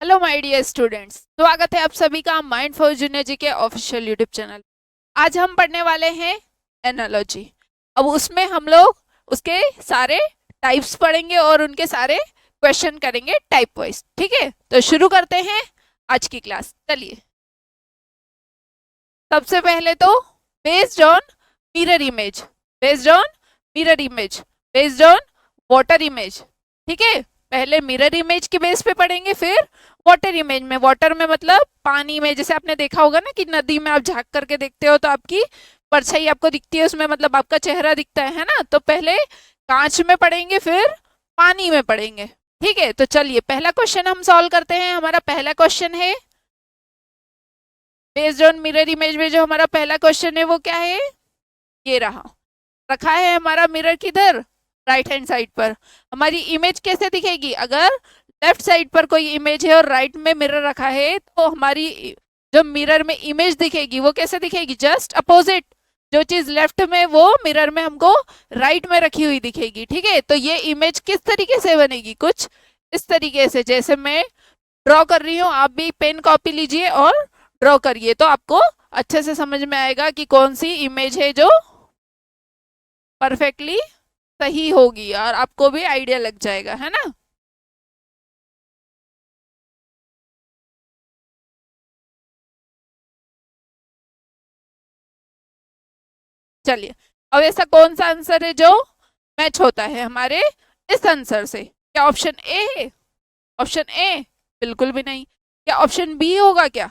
Hello my dear students, स्वागत है आप सभी का माइंड फॉर जूनियर जी के ऑफिशियल यूट्यूब चैनल। आज हम पढ़ने वाले हैं एनालॉजी। अब उसमें हम लोग उसके सारे टाइप्स पढ़ेंगे और उनके सारे क्वेश्चन करेंगे टाइप वाइज। ठीक है, तो शुरू करते हैं आज की क्लास। चलिए, सबसे पहले तो based on mirror image, based on mirror image, based on water image. ठीक है, पहले मिरर इमेज के बेस पे पढ़ेंगे, फिर वाटर इमेज में। वाटर में मतलब पानी में, जैसे आपने देखा होगा ना कि नदी में आप झांक करके देखते हो तो आपकी परछाई आपको दिखती है उसमें, मतलब आपका चेहरा दिखता है ना। तो पहले कांच में पढ़ेंगे, फिर पानी में पढ़ेंगे। ठीक है, तो चलिए पहला क्वेश्चन हम सॉल्व करते हैं। हमारा पहला क्वेश्चन है बेस्ड ऑन मिरर इमेज में। जो हमारा पहला क्वेश्चन है वो क्या है, ये रहा। रखा है हमारा मिरर किधर, राइट हैंड साइड पर। हमारी इमेज कैसे दिखेगी, अगर लेफ्ट साइड पर कोई इमेज है और राइट में मिरर रखा है तो हमारी जो मिरर में इमेज दिखेगी वो कैसे दिखेगी, जस्ट अपोजिट। जो चीज लेफ्ट में वो मिरर में हमको राइट में रखी हुई दिखेगी। ठीक है, तो ये इमेज किस तरीके से बनेगी, कुछ इस तरीके से। जैसे मैं ड्रॉ कर रही हूँ, आप भी पेन कॉपी लीजिए और ड्रॉ करिए, तो आपको अच्छे से समझ में आएगा कि कौन सी इमेज है जो परफेक्टली सही होगी, और आपको भी आइडिया लग जाएगा, है ना। चलिए, अब ऐसा कौन सा आंसर है जो मैच होता है हमारे इस आंसर से। क्या ऑप्शन ए है, ऑप्शन ए बिल्कुल भी नहीं। क्या ऑप्शन बी होगा, क्या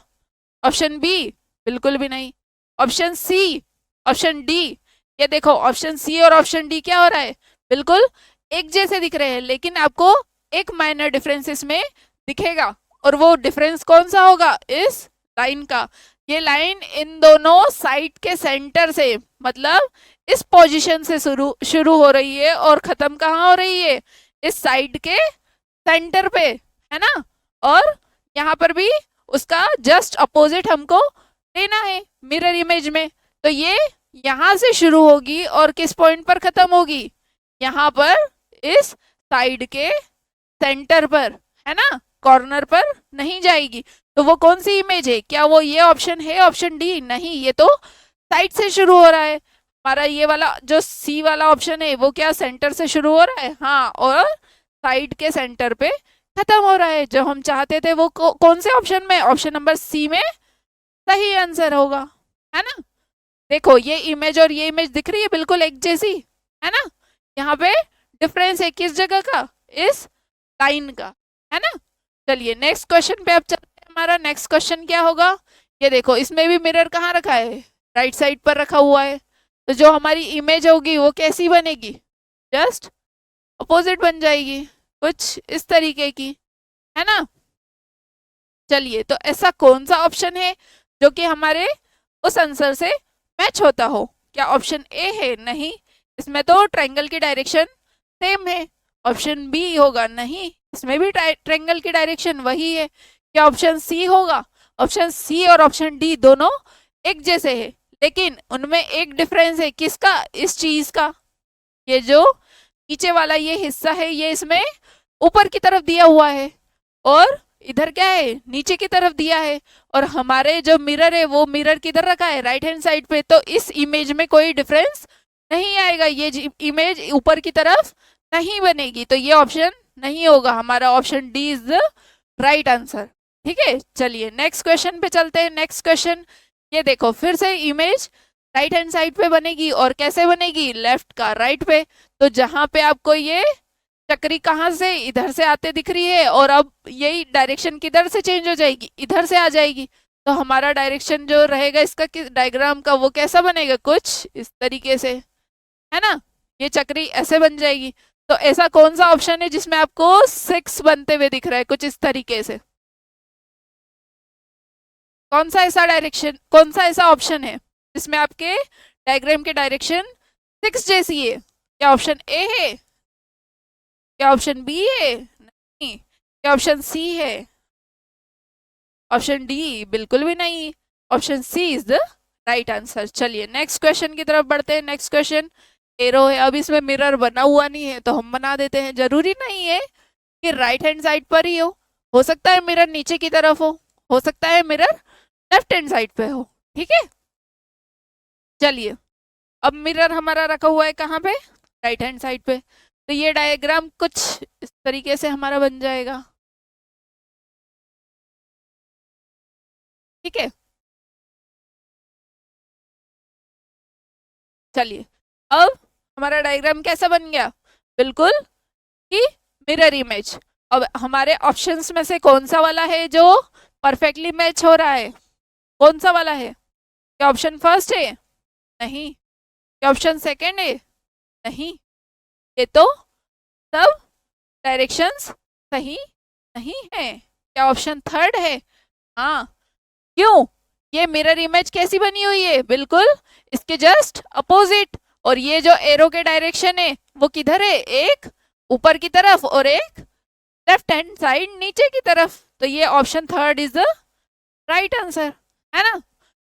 ऑप्शन बी बिल्कुल भी नहीं। Option C, option D. ये देखो, ऑप्शन सी और ऑप्शन डी क्या हो रहा है, बिल्कुल एक जैसे दिख रहे हैं, लेकिन आपको एक माइनर डिफरेंस इसमें दिखेगा। और वो डिफरेंस कौन सा होगा, इस लाइन का। ये लाइन इन दोनों साइड के सेंटर से, मतलब इस पोजीशन से शुरू शुरू हो रही है और खत्म कहाँ हो रही है, इस साइड के सेंटर पे, है ना। और यहाँ पर भी उसका जस्ट अपोजिट हमको लेना है मिरर इमेज में। तो ये यहाँ से शुरू होगी और किस पॉइंट पर खत्म होगी, यहाँ पर, इस साइड के सेंटर पर, है ना, कॉर्नर पर नहीं जाएगी। तो वो कौन सी इमेज है, क्या वो ये ऑप्शन है, ऑप्शन डी? नहीं, ये तो साइड से शुरू हो रहा है। हमारा ये वाला जो सी वाला ऑप्शन है वो क्या सेंटर से शुरू हो रहा है, हाँ, और साइड के सेंटर पे खत्म हो रहा है। जो हम चाहते थे वो कौन से ऑप्शन में, ऑप्शन नंबर सी में सही आंसर होगा, है ना। देखो, ये इमेज और ये इमेज दिख रही है बिल्कुल एक जैसी, है ना। यहाँ पे डिफरेंस है किस जगह का, इस लाइन का, है ना। चलिए नेक्स्ट क्वेश्चन पे अब चलते हैं। हमारा नेक्स्ट क्वेश्चन क्या होगा, ये देखो, इसमें भी मिरर कहाँ रखा है, राइट साइड पर रखा हुआ है। तो जो हमारी इमेज होगी वो कैसी बनेगी, जस्ट अपोजिट बन जाएगी, कुछ इस तरीके की, है ना। चलिए, तो ऐसा कौन सा ऑप्शन है जो कि हमारे उस आंसर से मैच होता हो। क्या ऑप्शन ए है, नहीं, इसमें तो ट्रायंगल की डायरेक्शन सेम है। ऑप्शन बी होगा, नहीं, इसमें भी ट्रायंगल की डायरेक्शन वही है। क्या ऑप्शन सी होगा, ऑप्शन सी और ऑप्शन डी दोनों एक जैसे है, लेकिन उनमें एक डिफरेंस है, किसका, इस चीज का। ये जो नीचे वाला ये हिस्सा है ये इसमें ऊपर की तरफ दिया हुआ है, और इधर क्या है, नीचे की तरफ दिया है। और हमारे जो मिरर है वो मिरर किधर रखा है, राइट हैंड साइड पे। तो इस इमेज में कोई डिफरेंस नहीं आएगा, ये इमेज ऊपर की तरफ नहीं बनेगी। तो ये ऑप्शन नहीं होगा, हमारा option D is the right answer. ठीक है, चलिए नेक्स्ट क्वेश्चन पे चलते हैं। नेक्स्ट क्वेश्चन, ये देखो, फिर से इमेज राइट हैंड साइड पे बनेगी, और कैसे बनेगी, लेफ्ट का राइट पे। तो जहां पे आपको ये चक्री कहाँ से, इधर से आते दिख रही है, और अब यही डायरेक्शन किधर से चेंज हो जाएगी, इधर से आ जाएगी। तो हमारा डायरेक्शन जो रहेगा इसका डायग्राम का, वो कैसा बनेगा, कुछ इस तरीके से, है ना। ये चक्री ऐसे बन जाएगी। तो ऐसा कौन सा ऑप्शन है जिसमें आपको 6 बनते हुए दिख रहा है, कुछ इस तरीके से। कौन सा ऐसा डायरेक्शन, कौन सा ऐसा ऑप्शन है जिसमें आपके डायग्राम के डायरेक्शन 6 जैसी है। क्या ऑप्शन ए है, क्या ऑप्शन बी है, नहीं, क्या ऑप्शन सी है, ऑप्शन डी बिल्कुल भी नहीं। Option C is the right answer. चलिए नेक्स्ट क्वेश्चन की तरफ बढ़ते हैं। नेक्स्ट क्वेश्चन एरो है, अब इसमें मिरर बना हुआ नहीं है तो हम बना देते हैं। जरूरी नहीं है कि राइट हैंड साइड पर ही हो सकता है मिरर नीचे की तरफ हो सकता है मिरर लेफ्ट हैंड साइड पे हो, ठीक है। चलिए, अब मिरर हमारा रखा हुआ है कहाँ पे, राइट हैंड साइड पे, तो ये डायग्राम कुछ इस तरीके से हमारा बन जाएगा, ठीक है। चलिए, अब हमारा डायग्राम कैसा बन गया, बिल्कुल कि मिरर इमेज। अब हमारे ऑप्शंस में से कौन सा वाला है जो परफेक्टली मैच हो रहा है, कौन सा वाला है, क्या ऑप्शन फर्स्ट है, नहीं, क्या ऑप्शन सेकंड है, नहीं, ये तो सब डायरेक्शंस सही नहीं है, क्या ऑप्शन थर्ड है, हाँ, क्यों, ये मिरर इमेज कैसी बनी हुई है, बिल्कुल इसके जस्ट अपोजिट, और ये जो एरो के डायरेक्शन है वो किधर है, एक ऊपर की तरफ और एक लेफ्ट हैंड साइड नीचे की तरफ, तो ये option third is the right answer, है ना।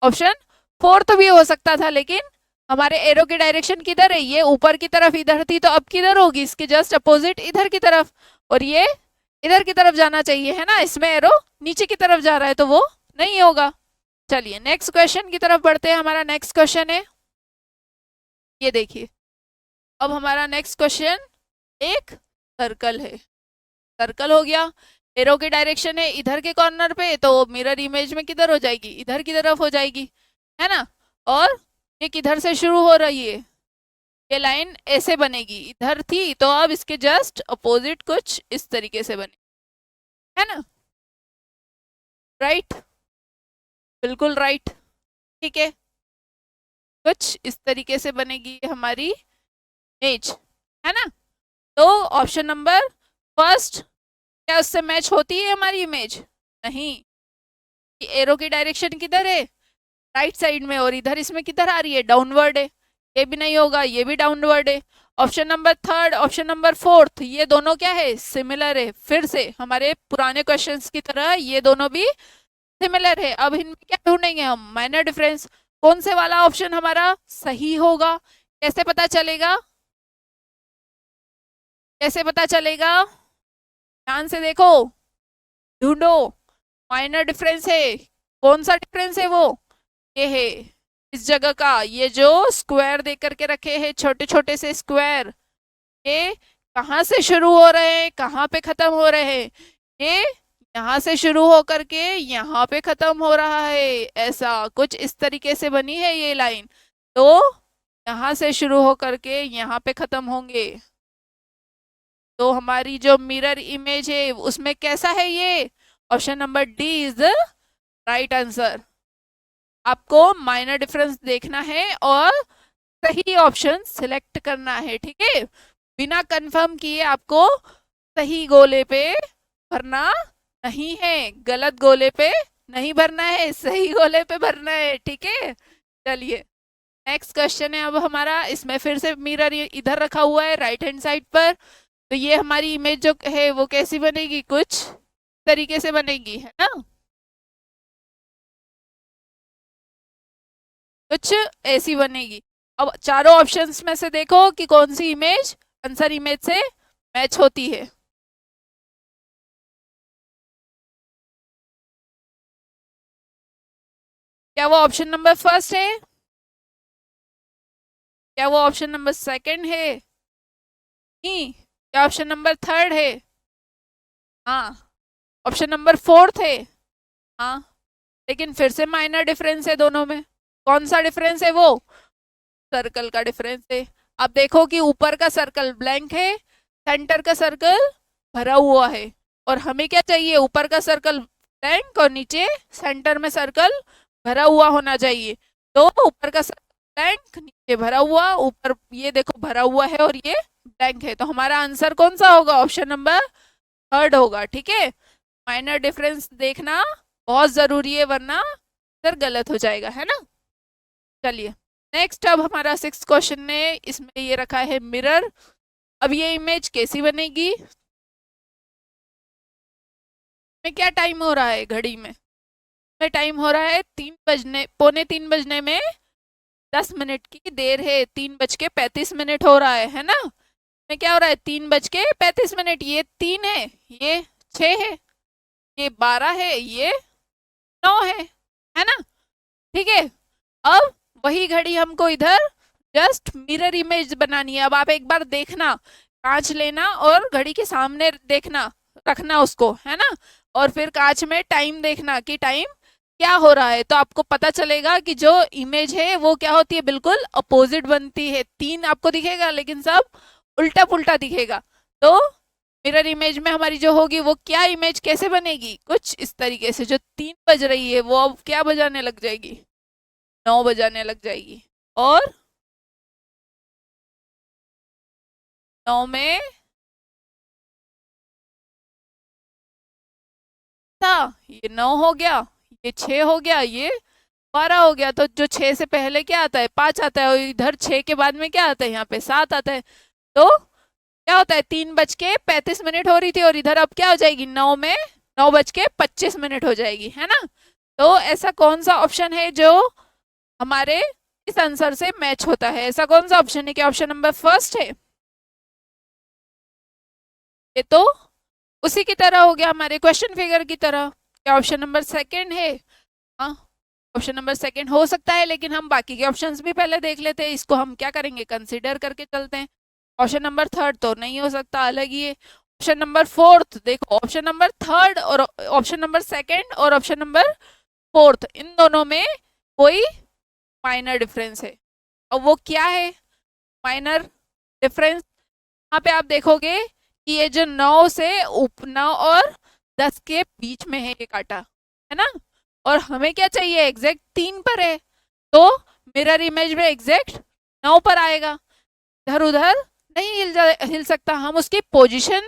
ऑप्शन फोर्थ भी हो सकता था, लेकिन हमारे एरो की डायरेक्शन किधर है, ये ऊपर की तरफ इधर थी, तो अब किधर होगी, इसके जस्ट अपोजिट इधर की तरफ, और ये इधर की तरफ जाना चाहिए, है ना, इसमें एरो नीचे की तरफ जा रहा है तो वो नहीं होगा। चलिए नेक्स्ट क्वेश्चन की तरफ बढ़ते हैं, हमारा नेक्स्ट क्वेश्चन है, ये देखिए, अब हमारा नेक्स्ट क्वेश्चन एक सर्कल है, सर्कल हो गया, एरो की डायरेक्शन है इधर के कॉर्नर पे, तो मिरर इमेज में किधर हो जाएगी, इधर की तरफ हो जाएगी, है ना, और ये किधर से शुरू हो रही है, ये लाइन ऐसे बनेगी, इधर थी तो अब इसके जस्ट अपोजिट कुछ इस तरीके से बने, है ना, राइट, बिल्कुल राइट, ठीक है, कुछ इस तरीके से बनेगी हमारी इमेज, है ना। तो ऑप्शन नंबर फर्स्ट, क्या उससे मैच होती है हमारी इमेज, नहीं, एरो की डायरेक्शन किधर है, राइट साइड में, और इधर इसमें किधर आ रही है, डाउनवर्ड है, ये भी नहीं होगा, ये भी डाउनवर्ड है। Option number third, option number fourth, ये दोनों क्या है, सिमिलर है, फिर से हमारे पुराने क्वेश्चंस की तरह ये दोनों भी सिमिलर है। अब इनमें क्या ढूंढेंगे हम, माइनर डिफरेंस, कौन से वाला ऑप्शन हमारा सही होगा, कैसे पता चलेगा, कैसे पता चलेगा, ध्यान से देखो, ढूंढो, माइनर डिफरेंस है, कौन सा डिफरेंस है वो, ये है इस जगह का, ये जो स्क्वायर दे करके रखे हैं, छोटे छोटे से स्क्वायर, ये कहाँ से शुरू हो रहे हैं, कहाँ पे खत्म हो रहे हैं, ये यहाँ से शुरू हो करके यहाँ पे खत्म हो रहा है, ऐसा कुछ इस तरीके से बनी है ये लाइन, तो यहाँ से शुरू हो करके यहाँ पे खत्म होंगे, तो हमारी जो मिरर इमेज है उसमें कैसा है ये, option number D is the right answer. आपको माइनर डिफरेंस देखना है और सही ऑप्शन सिलेक्ट करना है, ठीक है, बिना कंफर्म किए आपको सही गोले पे भरना नहीं है, गलत गोले पे नहीं भरना है, सही गोले पे भरना है, ठीक है। चलिए नेक्स्ट क्वेश्चन है अब हमारा, इसमें फिर से मिरर इधर रखा हुआ है राइट हैंड साइड पर, तो ये हमारी इमेज जो है वो कैसी बनेगी, कुछ तरीके से बनेगी, है ना, कुछ ऐसी बनेगी। अब चारों ऑप्शंस में से देखो कि कौन सी इमेज आंसर इमेज से मैच होती है, क्या वो ऑप्शन नंबर फर्स्ट है, क्या वो ऑप्शन नंबर सेकंड है, नहीं, क्या ऑप्शन नंबर थर्ड है, हाँ, ऑप्शन नंबर फोर्थ है, हाँ, लेकिन फिर से माइनर डिफरेंस है दोनों में, कौन सा डिफरेंस है वो, सर्कल का डिफरेंस है। आप देखो कि ऊपर का सर्कल ब्लैंक है, सेंटर का सर्कल भरा हुआ है, और हमें क्या चाहिए, ऊपर का सर्कल ब्लैंक और नीचे सेंटर में सर्कल भरा हुआ होना चाहिए, तो ऊपर का ब्लैंक नीचे भरा हुआ, ऊपर ये देखो भरा हुआ है और ये ब्लैंक है, तो हमारा आंसर कौन सा होगा, ऑप्शन नंबर थर्ड होगा, ठीक है। माइनर डिफरेंस देखना बहुत जरूरी है, वरना सर गलत हो जाएगा, है ना। चलिए नेक्स्ट, अब हमारा सिक्स क्वेश्चन ने इसमें ये रखा है मिरर, अब ये इमेज कैसी बनेगी, में क्या टाइम हो रहा है घड़ी में टाइम हो रहा है 3 बजने, पौने 3 बजने में 10 मिनट की देर है, 3:35 हो रहा है ना, में क्या हो रहा है, 3:35, ये 3 है, ये 6 है, ये 12 है, ये 9 है ना? ठीक है, अब वही घड़ी हमको इधर जस्ट मिरर इमेज बनानी है। अब आप एक बार देखना, कांच लेना और घड़ी के सामने देखना, रखना उसको, है ना? और फिर कांच में टाइम देखना कि टाइम क्या हो रहा है, तो आपको पता चलेगा कि जो इमेज है वो क्या होती है, बिल्कुल अपोजिट बनती है। 3 आपको दिखेगा लेकिन सब उल्टा पुल्टा दिखेगा। तो मिरर इमेज में हमारी जो होगी वो क्या इमेज कैसे बनेगी, कुछ इस तरीके से। जो 3 बज रही है वो अब क्या बजाने लग जाएगी, 9 बजाने लग जाएगी। और 9 में था, ये 9 हो गया, ये 6 हो गया, ये 12 हो गया। तो जो 6 से पहले क्या आता है, 5 आता है, और इधर 6 के बाद में क्या आता है, यहाँ पे 7 आता है। तो क्या होता है, 3:35 हो रही थी और इधर अब क्या हो जाएगी, 9 में 9:25 हो जाएगी, है ना? तो ऐसा कौन सा ऑप्शन है जो हमारे इस आंसर से मैच होता है? ऐसा कौन सा ऑप्शन है? क्या ऑप्शन नंबर फर्स्ट है? ये तो उसी की तरह हो गया, हमारे क्वेश्चन फिगर की तरह। क्या ऑप्शन नंबर सेकंड है? हाँ, ऑप्शन नंबर सेकंड हो सकता है, लेकिन हम बाकी के ऑप्शंस भी पहले देख लेते हैं। इसको हम क्या करेंगे, कंसीडर करके चलते हैं। ऑप्शन नंबर थर्ड तो नहीं हो सकता, अलग ही है। ऑप्शन नंबर फोर्थ, देखो ऑप्शन नंबर थर्ड और ऑप्शन नंबर सेकंड और ऑप्शन नंबर फोर्थ, इन दोनों में कोई माइनर डिफरेंस है। और वो क्या है माइनर डिफरेंस? यहाँ पे आप देखोगे कि ये जो 9 से 9 और 10 के बीच में है ये काटा, है ना? और हमें क्या चाहिए, एग्जैक्ट 3 पर है। तो मिरर इमेज में एग्जैक्ट 9 पर आएगा, इधर उधर नहीं हिल सकता। हम उसकी पोजीशन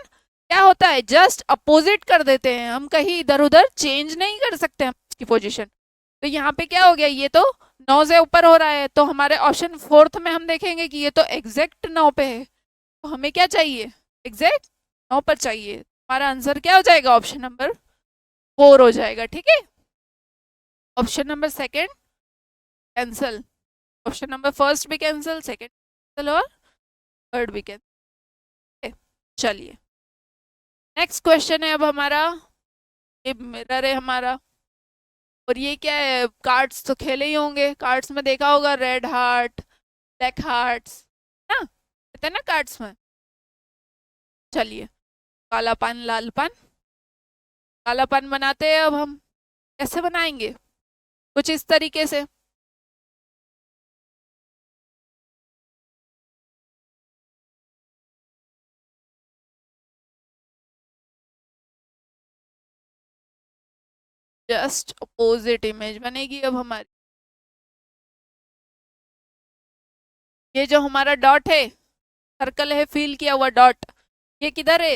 क्या होता है, जस्ट अपोजिट कर देते हैं, हम कहीं इधर उधर चेंज नहीं कर सकते हम उसकी पोजीशन। तो यहाँ पे क्या हो गया, ये तो 9 से ऊपर हो रहा है, तो हमारे ऑप्शन फोर्थ में हम देखेंगे कि ये तो एग्जैक्ट 9 पे है। तो हमें क्या चाहिए, एग्जैक्ट 9 पर चाहिए। हमारा आंसर क्या हो जाएगा, ऑप्शन नंबर 4 हो जाएगा। ठीक है, option number second cancel, option number first भी कैंसिल, सेकंड कैंसिल और थर्ड भी कैंसिल। चलिए नेक्स्ट क्वेश्चन है अब हमारा, ये मिरर है हमारा, और ये क्या है, कार्ड्स तो खेले ही होंगे, कार्ड्स में देखा होगा रेड हार्ट, ब्लैक हार्ट्स, ना कहते हैं ना कार्ड्स में। चलिए, काला पान लाल पान, काला पान बनाते हैं अब हम। कैसे बनाएंगे, कुछ इस तरीके से। जस्ट अपोजिट इमेज बनेगी अब हमारी। ये जो हमारा डॉट है, सर्कल है फिल किया हुआ डॉट, ये किधर है,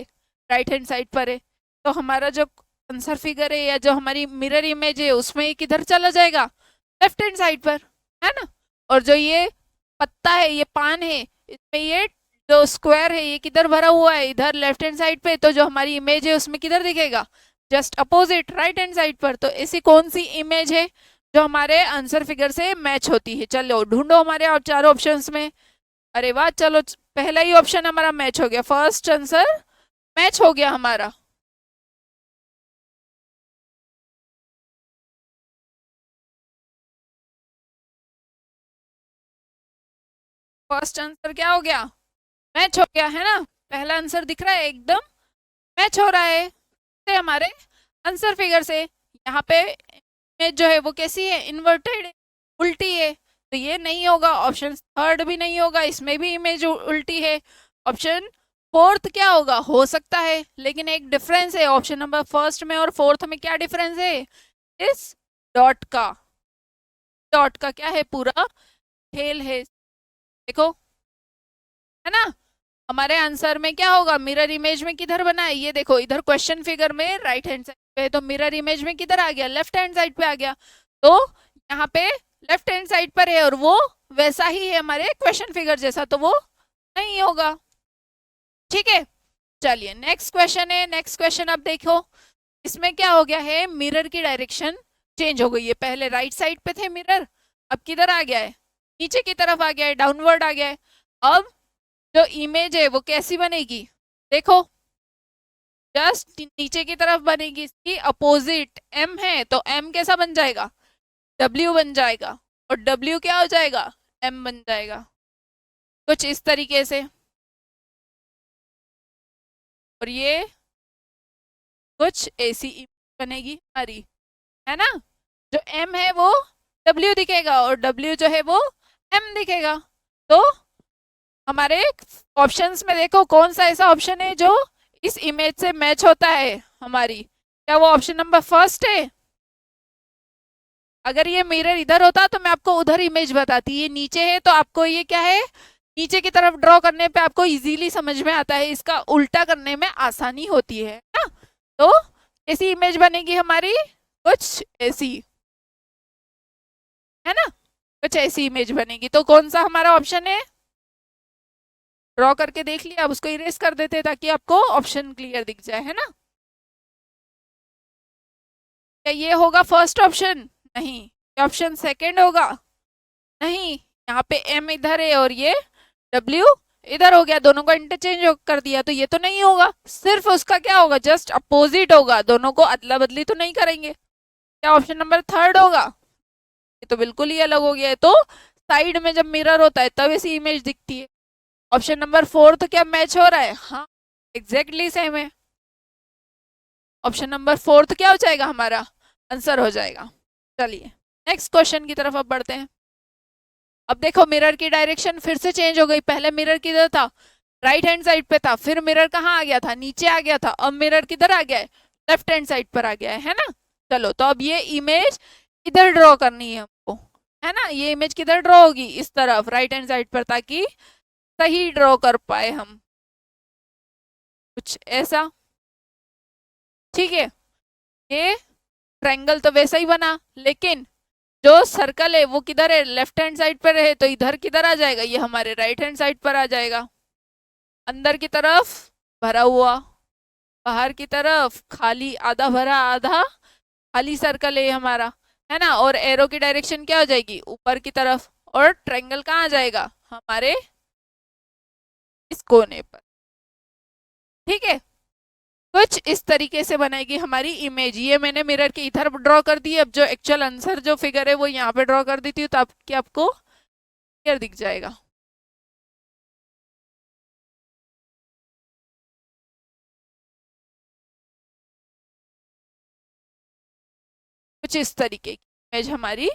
राइट हैंड साइड पर है। तो हमारा जो आंसर फिगर है या जो हमारी मिरर इमेज है उसमें ये किधर चला जाएगा, लेफ्ट हैंड साइड पर, है ना? और जो ये पत्ता है, ये पान है, इसमें ये जो स्क्वायर है ये किधर भरा हुआ है, इधर लेफ्ट हैंड साइड पे। तो जो हमारी इमेज है उसमें किधर दिखेगा, just opposite right hand side पर। तो ऐसी कौन सी इमेज है जो हमारे आंसर फिगर से मैच होती है? चलो ढूंढो हमारे और चारों ऑप्शंस में। अरे वाह, चलो पहला ही ऑप्शन हमारा मैच हो गया, फर्स्ट आंसर मैच हो गया हमारा। फर्स्ट आंसर क्या हो गया, मैच हो गया, है ना? पहला आंसर दिख रहा है एकदम मैच हो रहा है से हमारे आंसर फिगर से। यहाँ पे इमेज जो है वो कैसी है, इन्वर्टेड है, उल्टी है। तो ये नहीं होगा, ऑप्शन थर्ड भी नहीं होगा, इसमें भी इमेज उल्टी है। ऑप्शन फोर्थ क्या होगा, हो सकता है, लेकिन एक डिफरेंस है ऑप्शन नंबर फर्स्ट में और फोर्थ में। क्या डिफरेंस है, इस डॉट का, डॉट का क्या है, पूरा खेल है। देखो, है ना? हमारे आंसर में क्या होगा, मिरर इमेज में किधर बना है, ये देखो इधर क्वेश्चन फिगर में राइट हैंड साइड पे, तो मिरर इमेज में किधर आ गया, लेफ्ट हैंड साइड पे आ गया। तो यहाँ पे लेफ्ट हैंड साइड पर है और वो वैसा ही है हमारे क्वेश्चन फिगर जैसा, तो वो नहीं होगा। ठीक है, चलिए नेक्स्ट क्वेश्चन है। नेक्स्ट क्वेश्चन अब देखो, इसमें क्या हो गया है, मिरर की डायरेक्शन चेंज हो गई है। पहले राइट साइड पे थे मिरर, अब किधर आ गया है, नीचे की तरफ आ गया है, डाउनवर्ड आ गया है। अब जो इमेज है वो कैसी बनेगी, देखो जस्ट नीचे की तरफ बनेगी, इसकी अपोजिट एम है तो एम कैसा बन जाएगा, डब्ल्यू बन जाएगा, और डब्ल्यू क्या हो जाएगा, एम बन जाएगा, कुछ इस तरीके से। और ये कुछ ऐसी बनेगी हमारी, है ना। जो एम है वो डब्ल्यू दिखेगा और डब्ल्यू जो है वो एम दिखेगा। तो हमारे ऑप्शंस में देखो कौन सा ऐसा ऑप्शन है जो इस इमेज से मैच होता है हमारी, क्या वो ऑप्शन नंबर फर्स्ट है। अगर ये मिरर इधर होता तो मैं आपको उधर इमेज बताती, ये नीचे है तो आपको ये क्या है, नीचे की तरफ ड्रॉ करने पे आपको इजीली समझ में आता है, इसका उल्टा करने में आसानी होती है ना। तो ऐसी इमेज बनेगी हमारी, कुछ ऐसी, है ना, कुछ ऐसी इमेज बनेगी। तो कौन सा हमारा ऑप्शन है, ड्रॉ करके देख लिया, अब उसको इरेज कर देते ताकि आपको ऑप्शन क्लियर दिख जाए, है ना। क्या ये होगा फर्स्ट ऑप्शन, नहीं। ऑप्शन सेकंड होगा, नहीं। यहाँ पे एम इधर है और ये डब्ल्यू इधर हो गया, दोनों को इंटरचेंज कर दिया, तो ये तो नहीं होगा, सिर्फ उसका क्या होगा, जस्ट अपोजिट होगा, दोनों को अदला बदली तो नहीं करेंगे। क्या ऑप्शन नंबर थर्ड होगा, ये तो बिल्कुल ही अलग हो गया है। तो साइड में जब मिरर होता है तब ऐसी इमेज दिखती है। ऑप्शन नंबर फोर्थ क्या मैच हो रहा है, हाँ एग्जैक्टली सेम है। ऑप्शन नंबर फोर्थ क्या हो जाएगा, हमारा आंसर हो जाएगा। चलिए नेक्स्ट क्वेश्चन की तरफ अब बढ़ते हैं। अब देखो मिरर की डायरेक्शन फिर से चेंज हो गई, पहले मिरर किधर था, राइट हैंड साइड पे था, फिर मिरर कहाँ आ गया था, नीचे आ गया था, अब मिरर किधर आ गया है, लेफ्ट हैंड साइड पर आ गया है ना। चलो तो अब ये इमेज इधर ड्रॉ करनी है हमको, है ना। ये इमेज किधर ड्रॉ होगी, इस तरफ राइट हैंड साइड पर, ताकि सही ड्रॉ कर पाए हम, कुछ ऐसा, ठीक है। ये ट्रायंगल तो वैसा ही बना, लेकिन जो सर्कल है वो किधर है, लेफ्ट हैंड साइड पर है, तो इधर किधर आ जाएगा, ये हमारे राइट हैंड साइड पर आ जाएगा। अंदर की तरफ भरा हुआ, बाहर की तरफ खाली, आधा भरा आधा खाली सर्कल है हमारा, है ना। और एरो की डायरेक्शन क्या हो जाएगी, ऊपर की तरफ, और ट्रायंगल कहाँ आ जाएगा, हमारे इस कोने पर, ठीक है। कुछ इस तरीके से बनेगी हमारी इमेज। ये मैंने मिरर के इधर ड्रॉ कर दी, अब जो एक्चुअल आंसर जो फिगर है वो यहाँ पे ड्रॉ कर देती हूँ, ताकि आपको क्लियर दिख जाएगा। कुछ इस तरीके की इमेज हमारी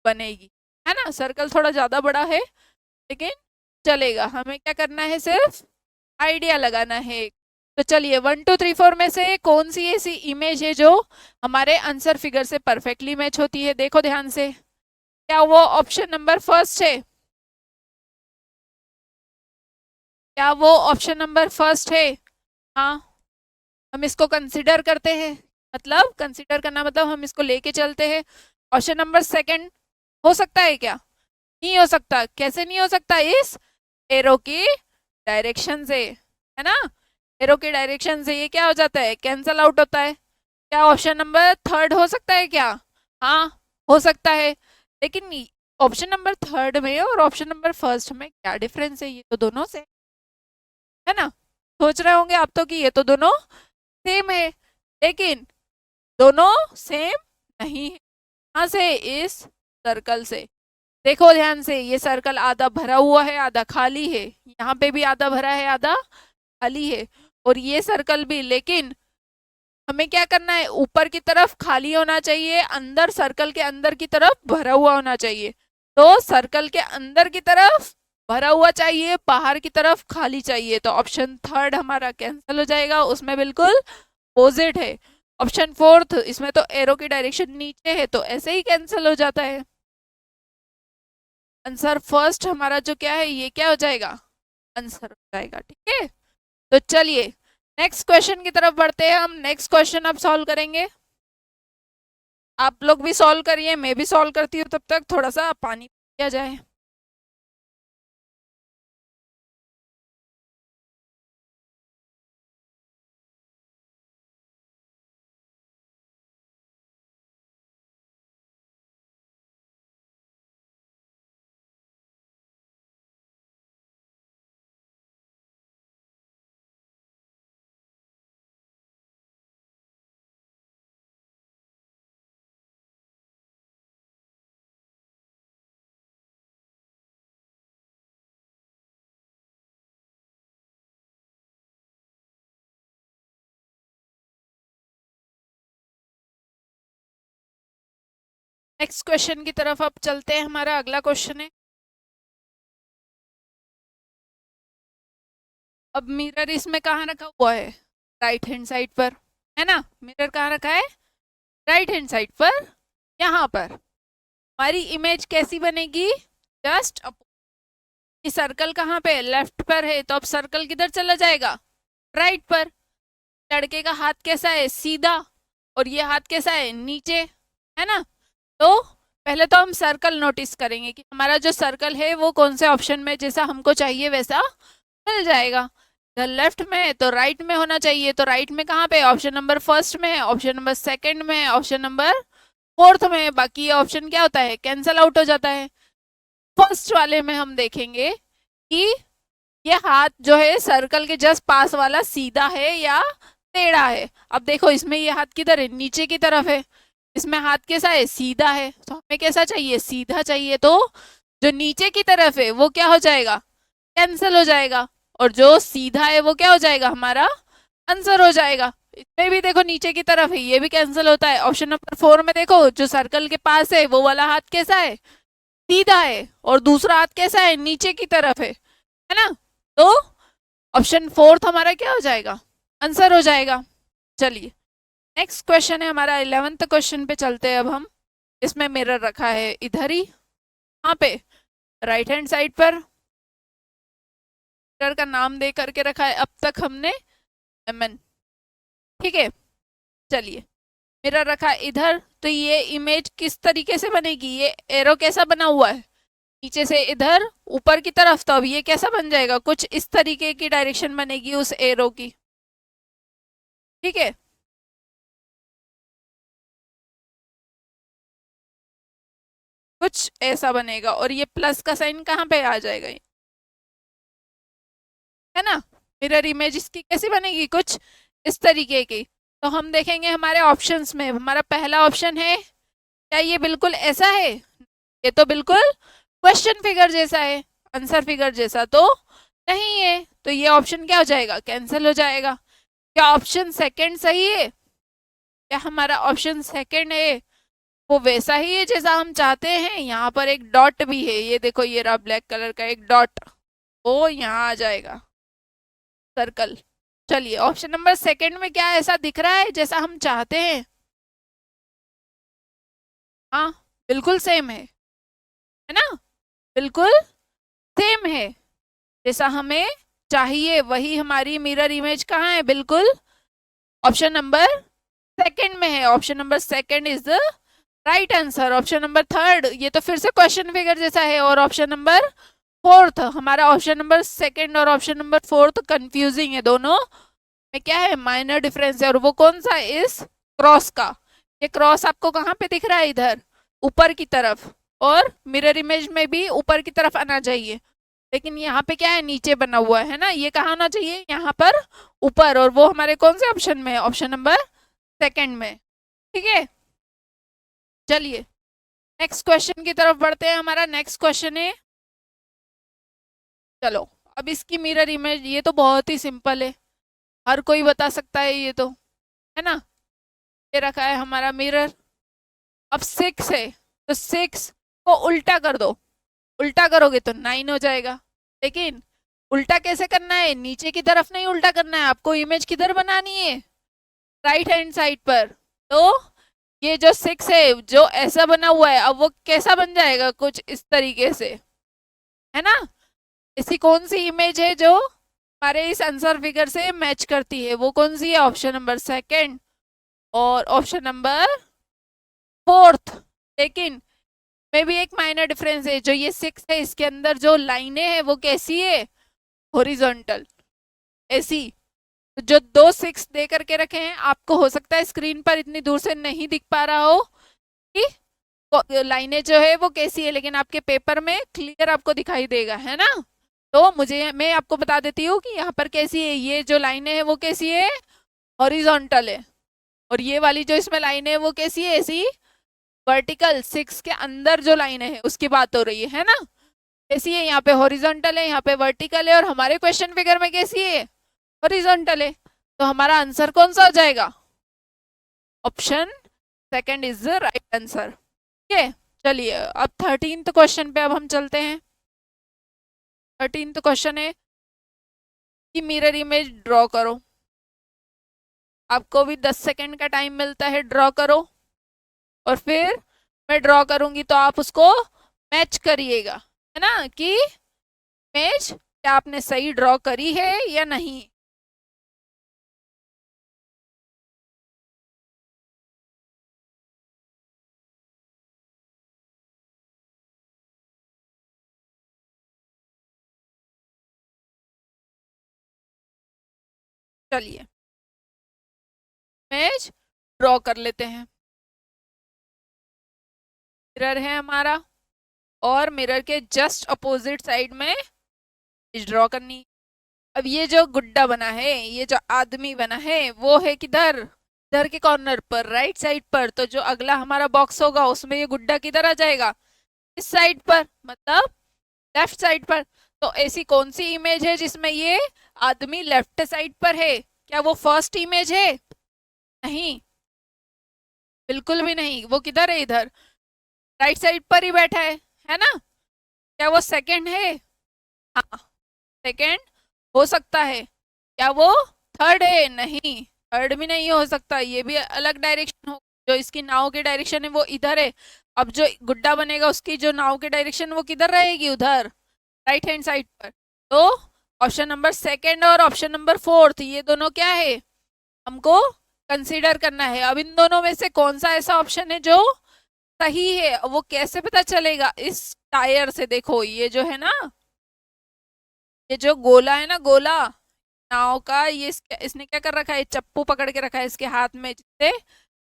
बनेगी, है ना। सर्कल थोड़ा ज्यादा बड़ा है लेकिन चलेगा, हमें क्या करना है, सिर्फ आइडिया लगाना है। तो चलिए 1 2 3 4 में से कौन सी ऐसी इमेज है जो हमारे आंसर फिगर से परफेक्टली मैच होती है, देखो ध्यान से। क्या वो ऑप्शन नंबर फर्स्ट है, क्या वो ऑप्शन नंबर फर्स्ट है, हाँ। हम इसको कंसिडर करते हैं, मतलब कंसिडर करना मतलब हम इसको लेके चलते हैं। ऑप्शन नंबर सेकंड हो सकता है क्या, नहीं हो सकता, कैसे नहीं हो सकता, इस एरो की डायरेक्शन से, है ना। एरो की डायरेक्शन से ये क्या हो जाता है, कैंसल आउट होता है। क्या ऑप्शन नंबर थर्ड हो सकता है क्या, हाँ हो सकता है। लेकिन ऑप्शन नंबर थर्ड में और ऑप्शन नंबर फर्स्ट में क्या डिफरेंस है, ये तो दोनों से, है ना। सोच रहे होंगे आप तो कि ये तो दोनों सेम है, लेकिन दोनों सेम नहीं है। कहाँ से, इस सर्कल से। देखो ध्यान से, ये सर्कल आधा भरा हुआ है आधा खाली है, यहाँ पे भी आधा भरा है आधा खाली है, और ये सर्कल भी, लेकिन हमें क्या करना है, ऊपर की तरफ खाली होना चाहिए, अंदर सर्कल के अंदर की तरफ भरा हुआ होना चाहिए। तो सर्कल के अंदर की तरफ भरा हुआ चाहिए, बाहर की तरफ खाली चाहिए, तो ऑप्शन थर्ड हमारा कैंसिल हो जाएगा, उसमें बिल्कुल अपोजिट है। ऑप्शन फोर्थ, इसमें तो एरो की डायरेक्शन नीचे है तो ऐसे ही कैंसिल हो जाता है। आंसर फर्स्ट हमारा जो क्या है, ये क्या हो जाएगा, आंसर हो जाएगा, ठीक है। तो चलिए नेक्स्ट क्वेश्चन की तरफ बढ़ते हैं, हम नेक्स्ट क्वेश्चन अब सॉल्व करेंगे। आप लोग भी सॉल्व करिए, मैं भी सॉल्व करती हूँ, तब तक थोड़ा सा पानी पिया जाए। नेक्स्ट क्वेश्चन की तरफ अब चलते हैं। हमारा अगला क्वेश्चन है, अब मिरर इसमें कहाँ रखा हुआ है? राइट हैंड साइड पर, है ना। मिरर कहाँ रखा है? राइट हैंड साइड पर, यहाँ पर। हमारी इमेज कैसी बनेगी? जस्ट सर्कल कहाँ पे? लेफ्ट पर है, तो अब सर्कल किधर चला जाएगा? राइट पर। लड़के का हाथ कैसा है? सीधा, और ये हाथ कैसा है? नीचे, है ना। तो पहले तो हम सर्कल नोटिस करेंगे कि हमारा जो सर्कल है वो कौन से ऑप्शन में जैसा हमको चाहिए वैसा मिल जाएगा। लेफ्ट में है तो राइट में होना चाहिए, तो राइट में कहाँ पे? ऑप्शन नंबर फर्स्ट में है, ऑप्शन नंबर सेकंड में है, ऑप्शन नंबर फोर्थ में है। बाकी ये ऑप्शन क्या होता है? कैंसल आउट हो जाता है। फर्स्ट वाले में हम देखेंगे कि ये हाथ जो है सर्कल के जस्ट पास वाला सीधा है या टेढ़ा है। अब देखो इसमें ये हाथ किधर है? नीचे की तरफ है। इसमें हाथ कैसा है? सीधा है। तो हमें कैसा चाहिए? सीधा चाहिए। तो जो नीचे की तरफ है वो क्या हो जाएगा? कैंसिल हो जाएगा। और जो सीधा है वो क्या हो जाएगा? हमारा आंसर हो जाएगा। इसमें भी देखो नीचे की तरफ है, ये भी कैंसिल होता है। ऑप्शन नंबर 4 में देखो जो सर्कल के पास है वो वाला हाथ कैसा है? सीधा है, और दूसरा हाथ कैसा है? नीचे की तरफ है ना। तो ऑप्शन फोर्थ हमारा क्या हो जाएगा? आंसर हो जाएगा। चलिए नेक्स्ट क्वेश्चन है हमारा 11th क्वेश्चन पे चलते हैं अब हम। इसमें मिरर रखा है इधर ही, यहाँ पे राइट हैंड साइड पर। मिरर का नाम दे करके रखा है अब तक हमने एमएन, ठीक है। चलिए मिरर रखा है इधर, तो ये इमेज किस तरीके से बनेगी? ये एरो कैसा बना हुआ है? नीचे से इधर ऊपर की तरफ, तो अब ये कैसा बन जाएगा? कुछ इस तरीके की डायरेक्शन बनेगी उस एरो की, ठीक है। कुछ ऐसा बनेगा, और ये प्लस का साइन कहाँ पे आ जाएगा? है ना। मिरर इमेज इसकी कैसी बनेगी? कुछ इस तरीके की। तो हम देखेंगे हमारे ऑप्शंस में, हमारा पहला ऑप्शन है, क्या ये बिल्कुल ऐसा है? ये तो बिल्कुल क्वेश्चन फिगर जैसा है, आंसर फिगर जैसा तो नहीं है। तो ये ऑप्शन क्या हो जाएगा? कैंसिल हो जाएगा। क्या ऑप्शन सेकंड सही है? क्या हमारा ऑप्शन सेकंड है वो वैसा ही है जैसा हम चाहते हैं? यहाँ पर एक डॉट भी है, ये देखो ये रहा ब्लैक कलर का एक डॉट, वो यहाँ आ जाएगा सर्कल। चलिए ऑप्शन नंबर सेकंड में क्या ऐसा दिख रहा है जैसा हम चाहते हैं? हाँ बिल्कुल सेम है ना। बिल्कुल सेम है, जैसा हमें चाहिए वही हमारी मिरर इमेज कहाँ है? बिल्कुल ऑप्शन नंबर सेकंड में है। Option number second is the right answer. Option number third ये तो फिर से क्वेश्चन फिगर जैसा है, और ऑप्शन नंबर फोर्थ, हमारा ऑप्शन नंबर सेकंड और ऑप्शन नंबर फोर्थ कंफ्यूजिंग है। दोनों में क्या है? माइनर डिफरेंस है, और वो कौन सा? इस क्रॉस का। ये क्रॉस आपको कहाँ पे दिख रहा है? इधर ऊपर की तरफ, और मिरर इमेज में भी ऊपर की तरफ आना चाहिए, लेकिन यहाँ पे क्या है? नीचे बना हुआ है ना। ये कहाँ होना चाहिए? यहाँ पर ऊपर, और वो हमारे कौन से ऑप्शन में है? ऑप्शन नंबर सेकंड में, ठीक है। चलिए नेक्स्ट क्वेश्चन की तरफ बढ़ते हैं। हमारा नेक्स्ट क्वेश्चन है, चलो अब इसकी मिरर इमेज, ये तो बहुत ही सिंपल है, हर कोई बता सकता है ये तो, है ना। ये रखा है हमारा मिरर। अब 6 है, तो 6 को उल्टा कर दो। उल्टा करोगे तो 9 हो जाएगा। लेकिन उल्टा कैसे करना है? नीचे की तरफ नहीं उल्टा करना है, आपको इमेज किधर बनानी है? राइट हैंड साइड पर। तो ये जो 6 है जो ऐसा बना हुआ है, अब वो कैसा बन जाएगा? कुछ इस तरीके से, है ना। ऐसी कौन सी इमेज है जो हमारे इस आंसर फिगर से मैच करती है? वो कौन सी है? ऑप्शन नंबर सेकंड और ऑप्शन नंबर फोर्थ। लेकिन में भी एक माइनर डिफरेंस है, जो ये 6 है इसके अंदर जो लाइनें हैं वो कैसी है? हॉरिजॉन्टल, ऐसी। तो जो 2 6 दे करके रखे हैं, आपको हो सकता है स्क्रीन पर इतनी दूर से नहीं दिख पा रहा हो कि लाइनें जो है वो कैसी है, लेकिन आपके पेपर में क्लियर आपको दिखाई देगा, है ना। तो मैं आपको बता देती हूँ कि यहाँ पर कैसी है। ये जो लाइनें हैं वो कैसी है? हॉरिजॉन्टल है। और ये वाली जो इसमें लाइनें है वो कैसी है? ऐसी वर्टिकल। 6 के अंदर जो लाइनें हैं उसकी बात हो रही है ना। कैसी है? यहाँ पे हॉरिजॉन्टल है, यहाँ पे वर्टिकल है, और हमारे क्वेश्चन फिगर में कैसी है? हॉरिजॉन्टल है। तो हमारा आंसर कौन सा हो जाएगा? Option second is the right answer, ठीक है, चलिए अब 13th क्वेश्चन पे अब हम चलते हैं। 13th क्वेश्चन है कि मिरर इमेज ड्रॉ करो। आपको भी 10 सेकेंड का टाइम मिलता है, ड्रॉ करो और फिर मैं ड्रॉ करूंगी तो आप उसको मैच करिएगा, है ना, कि इमेज क्या आपने सही ड्रॉ करी है या नहीं। चलिए इमेज ड्रॉ कर लेते हैं। मिरर है हमारा और मिरर के जस्ट अपोजिट साइड में ड्रॉ करनी। अब ये जो गुड्डा बना है, ये जो आदमी बना है, वो है किधर, इधर के कॉर्नर पर, राइट साइड पर। तो जो अगला हमारा बॉक्स होगा उसमें ये गुड्डा किधर आ जाएगा, इस साइड पर, मतलब लेफ्ट साइड पर। तो ऐसी कौन सी इमेज है जिसमें ये आदमी लेफ्ट साइड पर है? क्या वो फर्स्ट इमेज है? नहीं, बिल्कुल भी नहीं। वो किधर है, इधर राइट साइड पर ही बैठा है ना। क्या वो सेकंड है? हाँ, सेकंड हो सकता है। क्या वो थर्ड है? नहीं, थर्ड भी नहीं हो सकता, ये भी अलग डायरेक्शन हो। जो इसकी नाव की डायरेक्शन है वो इधर है। अब जो गुड्डा बनेगा उसकी जो नाव की डायरेक्शन वो किधर रहेगी, उधर राइट हैंड साइड पर। तो ऑप्शन नंबर सेकंड और ऑप्शन नंबर फोर्थ, ये दोनों क्या है, हमको कंसीडर करना है। अब इन दोनों में से कौन सा ऐसा ऑप्शन है जो सही है, वो कैसे पता चलेगा? इस टायर से देखो, ये जो है ना, ये जो गोला है ना, गोला नाव का, ये इसने क्या कर रखा है, चप्पू पकड़ के रखा है इसके हाथ में, जिससे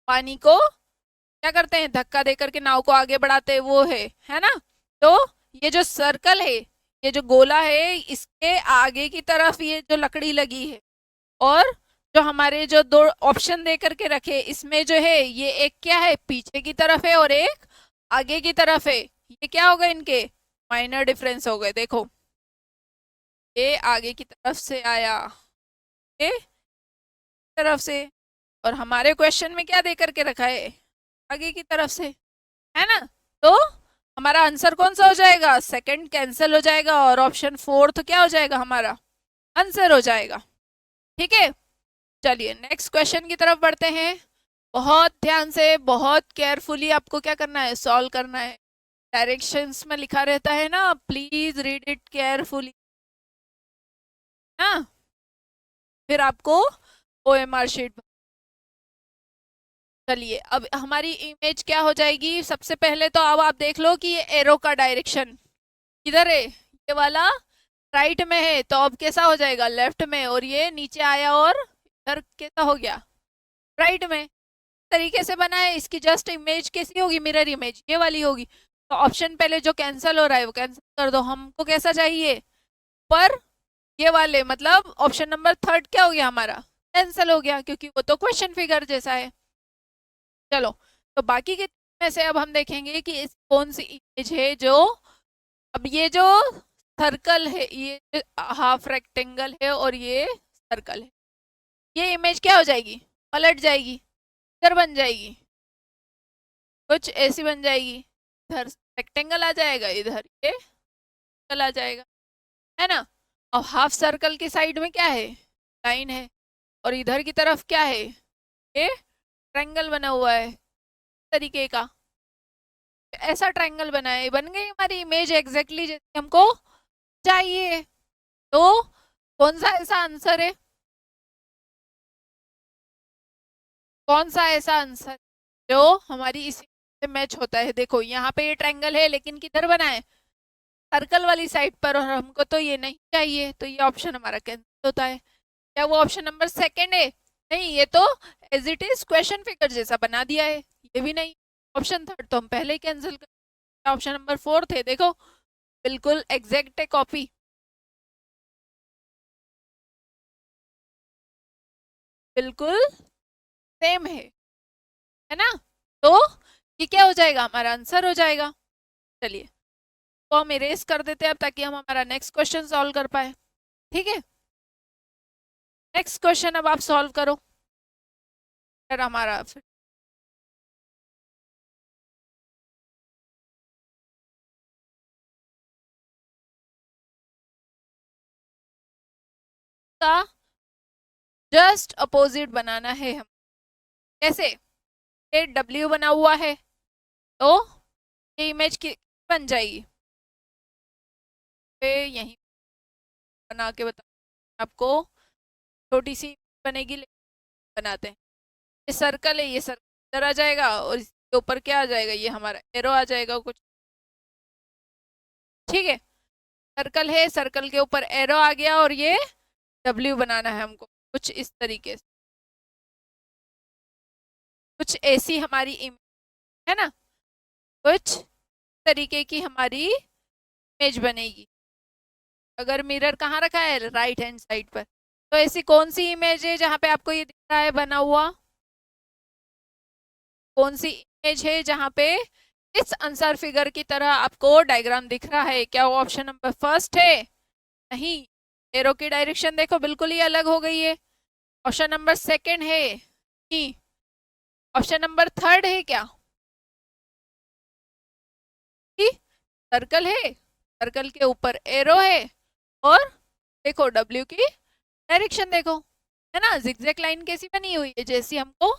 पानी को क्या करते हैं, धक्का दे करके नाव को आगे बढ़ाते हैं, वो है ना। तो ये जो सर्कल है, ये जो गोला है, इसके आगे की तरफ ये जो लकड़ी लगी है, और जो हमारे जो दो ऑप्शन दे करके रखे, इसमें जो है ये एक क्या है, पीछे की तरफ है और एक आगे की तरफ है। ये क्या हो गए, इनके माइनर डिफरेंस हो गए। देखो, ये आगे की तरफ से आया, ये तरफ से, और हमारे क्वेश्चन में क्या दे करके रखा है, आगे की तरफ से, है ना। तो हमारा आंसर कौन सा हो जाएगा, सेकंड कैंसिल हो जाएगा और ऑप्शन फोर्थ क्या हो जाएगा, हमारा आंसर हो जाएगा। ठीक है, चलिए नेक्स्ट क्वेश्चन की तरफ बढ़ते हैं। बहुत ध्यान से, बहुत केयरफुली आपको क्या करना है, सॉल्व करना है। डायरेक्शंस में लिखा रहता है ना, प्लीज रीड इट केयरफुली ना, फिर आपको ओएमआर शीट। चलिए अब हमारी इमेज क्या हो जाएगी, सबसे पहले तो अब आप देख लो कि ये एरो का डायरेक्शन किधर है, ये वाला राइट में है, तो अब कैसा हो जाएगा, लेफ्ट में, और ये नीचे आया और इधर कैसा हो गया, राइट में। तरीके से बना है, इसकी जस्ट इमेज कैसी होगी, मिरर इमेज ये वाली होगी। तो ऑप्शन पहले जो कैंसिल हो रहा है वो कैंसिल कर दो, हमको कैसा चाहिए, पर ये वाले, मतलब ऑप्शन नंबर थर्ड क्या हो गया हमारा, कैंसिल हो गया, क्योंकि वो तो क्वेश्चन फिगर जैसा है। चलो, तो बाकी के में से अब हम देखेंगे कि इस कौन सी इमेज है जो, अब ये जो सर्कल है, ये हाफ रेक्टेंगल है और ये सर्कल है, ये इमेज क्या हो जाएगी, पलट जाएगी, इधर बन जाएगी, कुछ ऐसी बन जाएगी। इधर रेक्टेंगल आ जाएगा, इधर ये सर्कल आ जाएगा, है ना। और हाफ सर्कल की साइड में क्या है, लाइन है, और इधर की तरफ क्या है, ये ट्रायंगल बना हुआ है तरीके का। ऐसा ट्रायंगल बना है, बन गई हमारी इमेज एग्जैक्टली जैसे हमको चाहिए। तो कौन सा ऐसा आंसर है, कौन सा ऐसा आंसर जो हमारी इसी से मैच होता है। देखो यहाँ पे ये ट्रायंगल है, लेकिन किधर बना है, सर्कल वाली साइड पर, और हमको तो ये नहीं चाहिए, तो ये ऑप्शन हमारा कैंसिल होता है। क्या वो ऑप्शन नंबर सेकंड है? नहीं, ये तो as it is question figure जैसा बना दिया है, ये भी नहीं। ऑप्शन थर्ड तो हम पहले ही कैंसिल कर, ऑप्शन नंबर फोर्थ है, देखो बिल्कुल एग्जैक्ट है, कॉपी, बिल्कुल सेम है ना। तो ये क्या हो जाएगा, हमारा आंसर हो जाएगा। चलिए, तो हम इरेज कर देते हैं अब, ताकि हम हमारा नेक्स्ट क्वेश्चन सॉल्व कर पाए। ठीक है, नेक्स्ट क्वेश्चन अब आप सॉल्व करो, फिर हमारा इसका जस्ट अपोजिट बनाना है हम। कैसे? ये W बना हुआ है तो ये इमेज की बन जाएगी, यहीं बना के बता आपको, छोटी सी बनेगी, बनाते हैं। ये सर्कल है, ये सर्कल इधर आ जाएगा और इसके ऊपर क्या आ जाएगा, ये हमारा एरो आ जाएगा कुछ, ठीक है। सर्कल है, सर्कल के ऊपर एरो आ गया और ये W बनाना है हमको कुछ इस तरीके से, कुछ ऐसी हमारी इमेज है ना, कुछ तरीके की हमारी इमेज बनेगी। अगर मिरर कहाँ रखा है, राइट हैंड साइड पर, तो ऐसी कौन सी इमेज है जहाँ पे आपको ये दिख रहा है बना हुआ, कौन सी इमेज है जहाँ पे इस आंसर फिगर की तरह आपको डायग्राम दिख रहा है? क्या वो ऑप्शन नंबर फर्स्ट है? नहीं, एरो की डायरेक्शन देखो बिल्कुल ही अलग हो गई है। ऑप्शन नंबर सेकंड है? नहीं। ऑप्शन नंबर थर्ड है क्या? सर्कल है, सर्कल के ऊपर एरो है और देखो W की डायरेक्शन देखो, है ना, जिगजैग लाइन कैसी बनी हुई है, जैसी हमको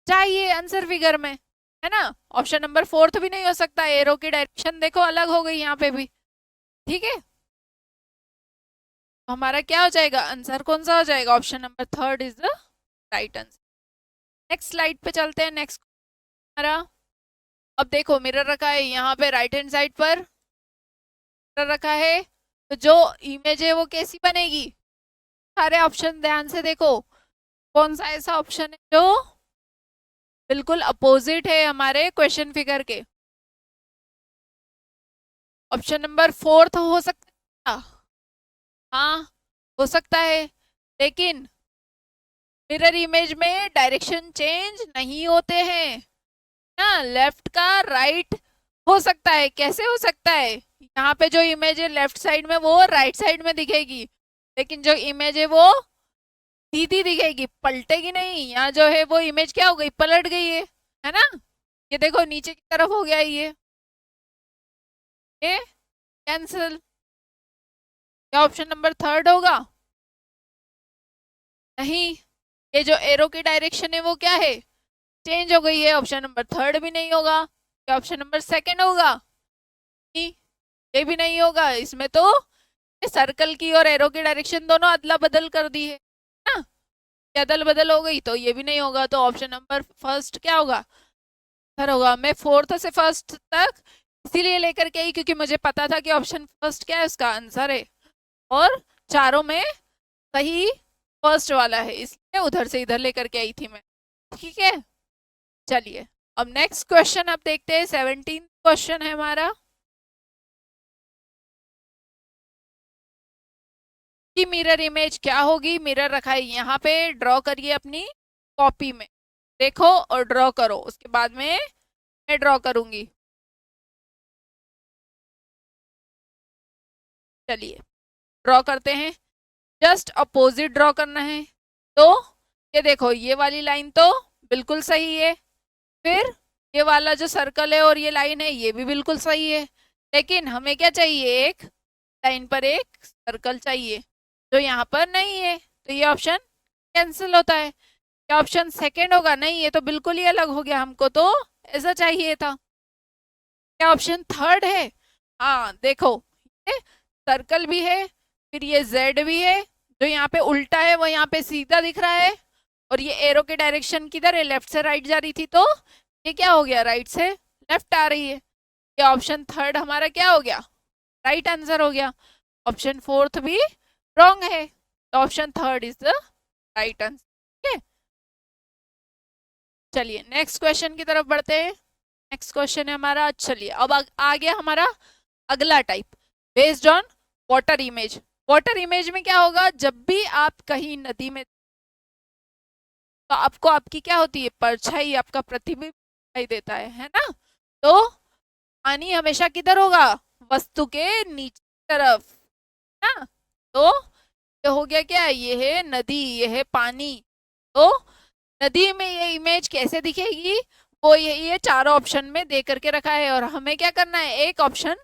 चाहिए आंसर फिगर में, है ना। ऑप्शन नंबर फोर्थ भी नहीं हो सकता, एरो की डायरेक्शन देखो अलग हो गई यहाँ पे भी, ठीक है। हमारा क्या हो जाएगा आंसर, कौन सा हो जाएगा? Option number third is the right answer. Next slide पे चलते हैं। नेक्स्ट हमारा, अब देखो मिरर रखा है यहाँ पे राइट हैंड साइड पर, मिरर रखा है तो जो इमेज है वो कैसी बनेगी? सारे ऑप्शन ध्यान से देखो, कौन सा ऐसा ऑप्शन है जो बिल्कुल अपोजिट है हमारे क्वेश्चन फिगर के? ऑप्शन नंबर फोर्थ हो सकता है, हाँ हो सकता है, लेकिन मिरर इमेज में डायरेक्शन चेंज नहीं होते हैं ना, लेफ्ट का राइट हो सकता है। कैसे हो सकता है? यहाँ पे जो इमेज है लेफ्ट साइड में वो राइट साइड में दिखेगी, लेकिन जो इमेज है वो सीधी दिखेगी, पलटेगी नहीं। यहाँ जो है वो इमेज क्या हो गई, पलट गई है ना। ये देखो नीचे की तरफ हो गया ये कैंसिल। क्या ऑप्शन नंबर थर्ड होगा? नहीं, ये जो एरो की डायरेक्शन है वो क्या है, चेंज हो गई है। ऑप्शन नंबर थर्ड भी नहीं होगा। क्या ऑप्शन नंबर सेकंड होगा? नहीं, ये भी नहीं होगा। इसमें तो सर्कल की और एरो की डायरेक्शन दोनों अदला बदल कर दी है ना, अदल बदल हो गई, तो ये भी नहीं होगा। तो ऑप्शन नंबर फर्स्ट क्या होगा, सर होगा। मैं फोर्थ से फर्स्ट तक इसीलिए लेकर के आई क्योंकि मुझे पता था कि ऑप्शन फर्स्ट क्या है, उसका आंसर है, और चारों में सही फर्स्ट वाला है, इसलिए उधर से इधर लेकर के आई थी मैं, ठीक है। चलिए अब नेक्स्ट क्वेश्चन अब देखते हैं। 17 क्वेश्चन है हमारा कि मिरर इमेज क्या होगी। मिरर रखा है यहाँ पे, ड्रॉ करिए अपनी कॉपी में, देखो और ड्रॉ करो, उसके बाद में मैं ड्रॉ करूंगी। चलिए ड्रॉ करते हैं, जस्ट अपोजिट ड्रॉ करना है। तो ये देखो ये वाली लाइन तो बिल्कुल सही है, फिर ये वाला जो सर्कल है और ये लाइन है ये भी बिल्कुल सही है, लेकिन हमें क्या चाहिए, एक लाइन पर एक सर्कल चाहिए जो यहाँ पर नहीं है, तो ये ऑप्शन कैंसिल होता है। क्या ऑप्शन सेकंड होगा? नहीं, ये तो बिल्कुल ही अलग हो गया, हमको तो ऐसा चाहिए था। क्या ऑप्शन थर्ड है? हाँ देखो, ये सर्कल भी है, फिर ये जेड भी है, जो यहाँ पे उल्टा है वो यहाँ पे सीधा दिख रहा है, और ये एरो के डायरेक्शन किधर है, लेफ्ट से राइट जा रही थी, तो ये क्या हो गया, राइट से लेफ्ट आ रही है। ये ऑप्शन थर्ड हमारा क्या हो गया, राइट आंसर हो गया। ऑप्शन फोर्थ भी रॉन्ग है, तो option third is the right answer, ठीक है। चलिए नेक्स्ट क्वेश्चन की तरफ बढ़ते हैं। नेक्स्ट क्वेश्चन है हमारा, चलिए अब आ गया हमारा अगला type, based on water image. Water image में क्या होगा, जब भी आप कहीं नदी में, तो आपको आपकी क्या होती है, परछाई, आपका प्रतिबिंब दिखाई देता है ना। तो पानी हमेशा किधर होगा, वस्तु के नीचे तरफ ना। तो ये हो गया क्या, ये है नदी, ये है पानी। तो नदी में ये इमेज कैसे दिखेगी, वो ये चारों ऑप्शन में दे करके रखा है, और हमें क्या करना है, एक ऑप्शन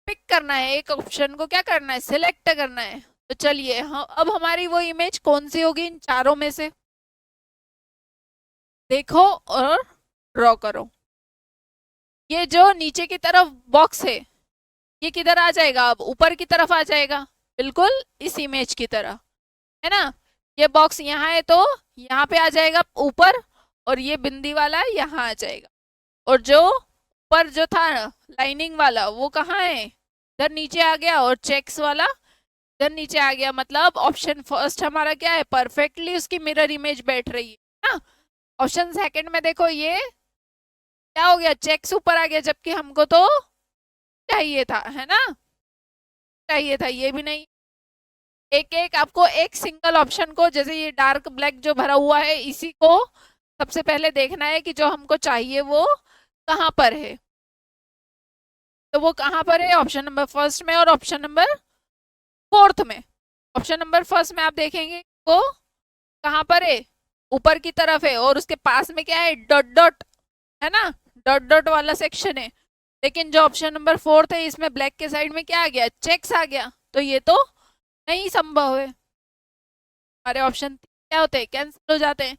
पिक करना है, एक ऑप्शन को क्या करना है, सिलेक्ट करना है। तो चलिए हाँ, अब हमारी वो इमेज कौन सी होगी इन चारों में से, देखो और ड्रॉ करो। ये जो नीचे की तरफ बॉक्स है ये किधर आ जाएगा, अब ऊपर की तरफ आ जाएगा, बिल्कुल इस इमेज की तरह, है ना। ये बॉक्स यहाँ है तो यहाँ पे आ जाएगा ऊपर, और ये बिंदी वाला यहाँ आ जाएगा। और जो ऊपर जो था लाइनिंग वाला वो कहाँ है, इधर नीचे आ गया, और चेक्स वाला इधर नीचे आ गया। मतलब ऑप्शन फर्स्ट हमारा क्या है, परफेक्टली उसकी मिरर इमेज बैठ रही है ना। ऑप्शन सेकंड में देखो ये क्या हो गया, चेक्स ऊपर आ गया, जबकि हमको तो चाहिए था, है ना, चाहिए था, ये भी नहीं। एक एक आपको एक सिंगल ऑप्शन को, जैसे ये डार्क ब्लैक जो भरा हुआ है इसी को सबसे पहले देखना है कि जो हमको चाहिए वो कहाँ पर है। तो वो कहाँ पर है, ऑप्शन नंबर फर्स्ट में और ऑप्शन नंबर फोर्थ में। ऑप्शन नंबर फर्स्ट में आप देखेंगे वो कहाँ पर है, ऊपर की तरफ है, और उसके पास में क्या है, डॉट डॉट, है ना, डॉट डॉट वाला सेक्शन है। लेकिन जो ऑप्शन नंबर फोर्थ है इसमें ब्लैक के साइड में क्या आ गया, चेक्स आ गया, तो ये तो नहीं संभव है। हमारे ऑप्शन क्या होते हैं, कैंसिल हो जाते हैं।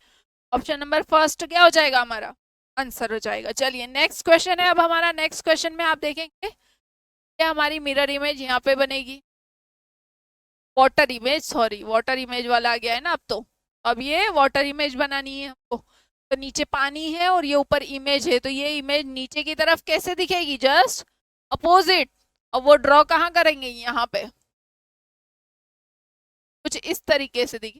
ऑप्शन नंबर फर्स्ट क्या हो जाएगा, हमारा आंसर हो जाएगा। चलिए नेक्स्ट क्वेश्चन है अब हमारा। नेक्स्ट क्वेश्चन में आप देखेंगे क्या हमारी मिरर इमेज यहाँ पे बनेगी, water image, sorry water image वाला आ गया है ना अब तो। अब ये वाटर इमेज बनानी है हमको, तो नीचे पानी है और ये ऊपर इमेज है, तो ये इमेज नीचे की तरफ कैसे दिखेगी, जस्ट अपोजिट। अब वो ड्रॉ कहाँ करेंगे, यहाँ पे कुछ इस तरीके से दिखे।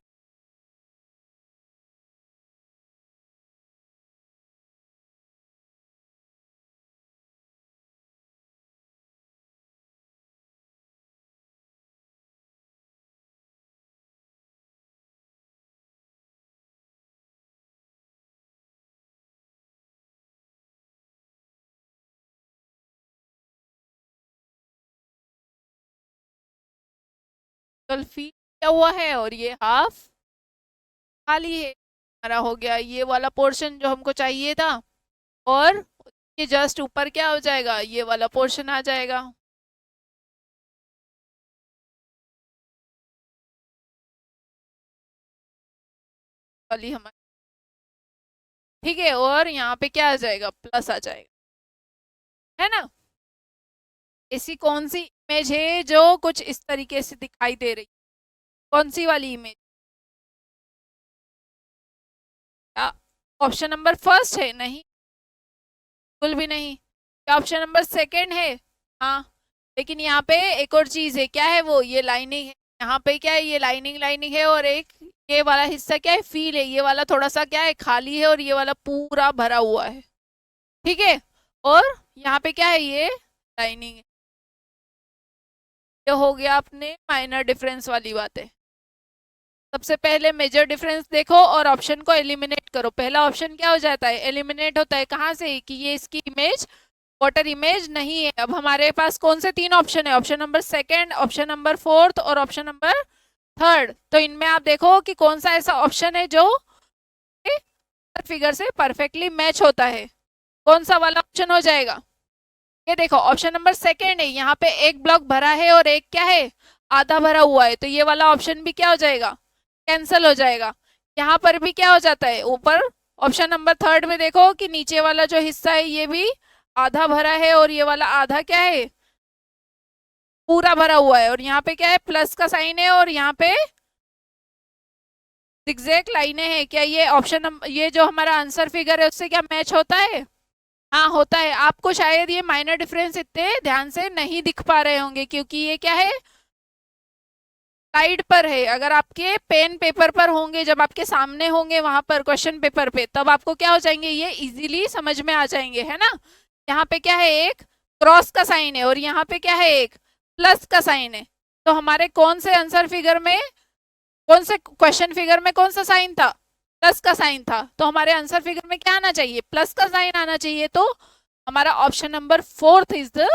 फी क्या हुआ है, और ये हाफ खाली है, हमारा हो गया ये वाला पोर्शन जो हमको चाहिए था। और ये जस्ट ऊपर क्या हो जाएगा, ये वाला पोर्शन आ जाएगा। वाली हमारी ठीक है, और यहाँ पे क्या आ जाएगा, प्लस आ जाएगा, है ना। ऐसी कौन सी इमेज है जो कुछ इस तरीके से दिखाई दे रही, कौन सी वाली इमेज, क्या ऑप्शन नंबर फर्स्ट है, नहीं बिल्कुल भी नहीं। क्या ऑप्शन नंबर सेकंड है, हाँ। लेकिन यहाँ पे एक और चीज है, क्या है वो, ये लाइनिंग है। यहाँ पे क्या है, ये लाइनिंग लाइनिंग है, और एक ये वाला हिस्सा क्या है, फील है, ये वाला थोड़ा सा क्या है, खाली है, और ये वाला पूरा भरा हुआ है, ठीक है। और यहाँ पे क्या है, ये लाइनिंग है। ये हो गया अपने माइनर डिफरेंस वाली बातें। सबसे पहले मेजर डिफरेंस देखो और ऑप्शन को एलिमिनेट करो। पहला ऑप्शन क्या हो जाता है, एलिमिनेट होता है, कहाँ से, कि ये इसकी इमेज वाटर इमेज नहीं है। अब हमारे पास कौन से तीन ऑप्शन है, option number second, option number fourth और ऑप्शन नंबर थर्ड। तो इनमें आप देखो कि कौन सा ऐसा ऑप्शन है जो फिगर से परफेक्टली मैच होता है, कौन सा वाला ऑप्शन हो जाएगा। ये देखो ऑप्शन नंबर सेकंड है, यहाँ पे एक ब्लॉक भरा है और एक क्या है, आधा भरा हुआ है, तो ये वाला ऑप्शन भी क्या हो जाएगा, कैंसल हो जाएगा। यहाँ पर भी क्या हो जाता है, ऊपर ऑप्शन नंबर थर्ड में देखो कि नीचे वाला जो हिस्सा है ये भी आधा भरा है, और ये वाला आधा क्या है, पूरा भरा हुआ है, और यहाँ पे क्या है, प्लस का साइन है, और यहाँ पे एग्जैक्ट लाइनें हैं। क्या ये ऑप्शन नंबर, ये जो हमारा आंसर फिगर है उससे क्या मैच होता है, हाँ होता है। आपको शायद ये माइनर डिफरेंस इतने ध्यान से नहीं दिख पा रहे होंगे, क्योंकि ये क्या है, साइड पर है। अगर आपके पेन पेपर पर होंगे, जब आपके सामने होंगे वहां पर क्वेश्चन पेपर पे, तब आपको क्या हो जाएंगे, ये इजीली समझ में आ जाएंगे, है ना। यहाँ पे क्या है, एक क्रॉस का साइन है, और यहाँ पे क्या है, एक प्लस का साइन है। तो हमारे कौन से आंसर फिगर में, कौन से क्वेश्चन फिगर में कौन सा साइन था, प्लस का साइन था, तो हमारे आंसर फिगर में क्या आना चाहिए, प्लस का साइन आना चाहिए। तो हमारा option number fourth is the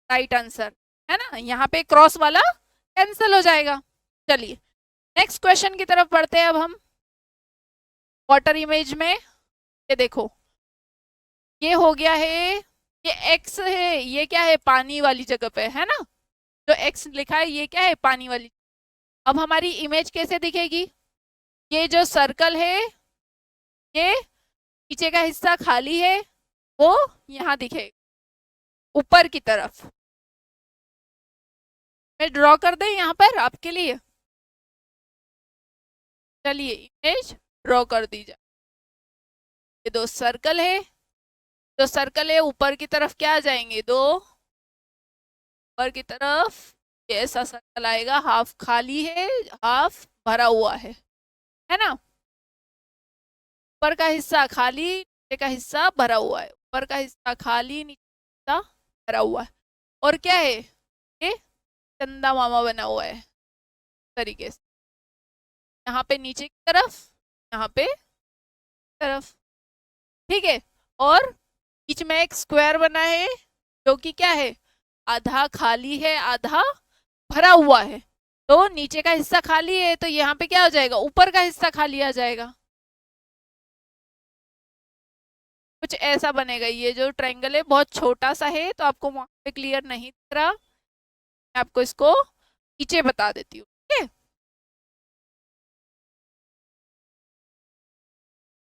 right answer, है ना। यहाँ पे क्रॉस वाला कैंसिल हो जाएगा। चलिए नेक्स्ट क्वेश्चन की तरफ बढ़ते हैं अब हम। वाटर इमेज में ये देखो, ये हो गया है, ये एक्स है, ये क्या है, पानी वाली जगह पे, है ना। जो एक्स लिखा है ये क्या है, पानी वाली। अब हमारी इमेज कैसे दिखेगी? ये जो सर्कल है, ये नीचे का हिस्सा खाली है, वो यहाँ दिखेगा ऊपर की तरफ। मैं ड्रॉ कर दें यहाँ पर आपके लिए? चलिए इमेज ड्रॉ कर दी जाए। ये दो सर्कल है, जो सर्कल है ऊपर की तरफ क्या आ जाएंगे? दो ऊपर की तरफ ये ऐसा सर्कल आएगा, हाफ खाली है, हाफ भरा हुआ है ना? ऊपर का हिस्सा खाली, नीचे का हिस्सा भरा हुआ है। ऊपर का हिस्सा खाली, नीचे का हिस्सा भरा हुआ है। और क्या है? ये चंदा मामा बना हुआ है तरीके से, यहाँ पे नीचे की तरफ, यहाँ पे तरफ, ठीक है। और बीच में एक स्क्वायर बना है जो कि क्या है? आधा खाली है, आधा भरा हुआ है। तो नीचे का हिस्सा खाली है, तो यहाँ पे क्या हो जाएगा? ऊपर का हिस्सा खाली आ जाएगा। कुछ ऐसा बनेगा। ये जो ट्रायंगल है बहुत छोटा सा है, तो आपको वहां पे क्लियर नहीं दिख रहा, मैं आपको इसको नीचे बता देती हूँ, ठीक है?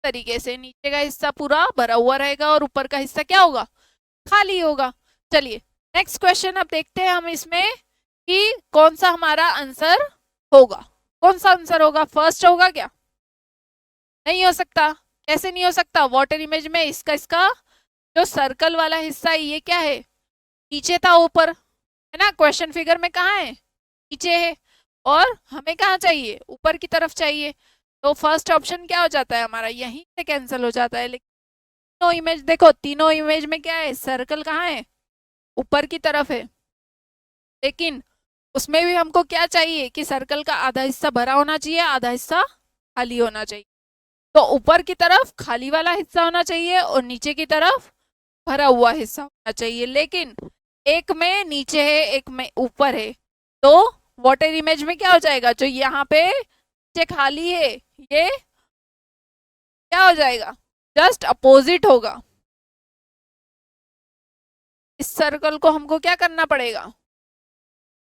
तरीके से नीचे का हिस्सा पूरा भरा हुआ रहेगा और ऊपर का हिस्सा क्या होगा? खाली होगा। चलिए नेक्स्ट क्वेश्चन अब देखते हैं हम इसमें कि कौन सा हमारा आंसर होगा। कौन सा आंसर होगा? फर्स्ट होगा क्या? नहीं हो सकता। कैसे नहीं हो सकता? वाटर इमेज में इसका जो सर्कल वाला हिस्सा है ये क्या है? नीचे था, ऊपर है ना? क्वेश्चन फिगर में कहाँ है? नीचे है। और हमें कहाँ चाहिए? ऊपर की तरफ चाहिए। तो फर्स्ट ऑप्शन क्या हो जाता है हमारा? यहीं से कैंसिल हो जाता है। लेकिन तीनों इमेज देखो, तीनों इमेज में क्या है? सर्कल कहाँ है? ऊपर की तरफ है। लेकिन उसमें भी हमको क्या चाहिए कि सर्कल का आधा हिस्सा भरा होना चाहिए, आधा हिस्सा खाली होना चाहिए। तो ऊपर की तरफ खाली वाला हिस्सा होना चाहिए और नीचे की तरफ भरा हुआ हिस्सा होना चाहिए। लेकिन एक में नीचे है, एक में ऊपर है। तो वाटर इमेज में क्या हो जाएगा? जो यहाँ पे नीचे खाली है, ये क्या हो जाएगा? जस्ट अपोजिट होगा। इस सर्कल को हमको क्या करना पड़ेगा?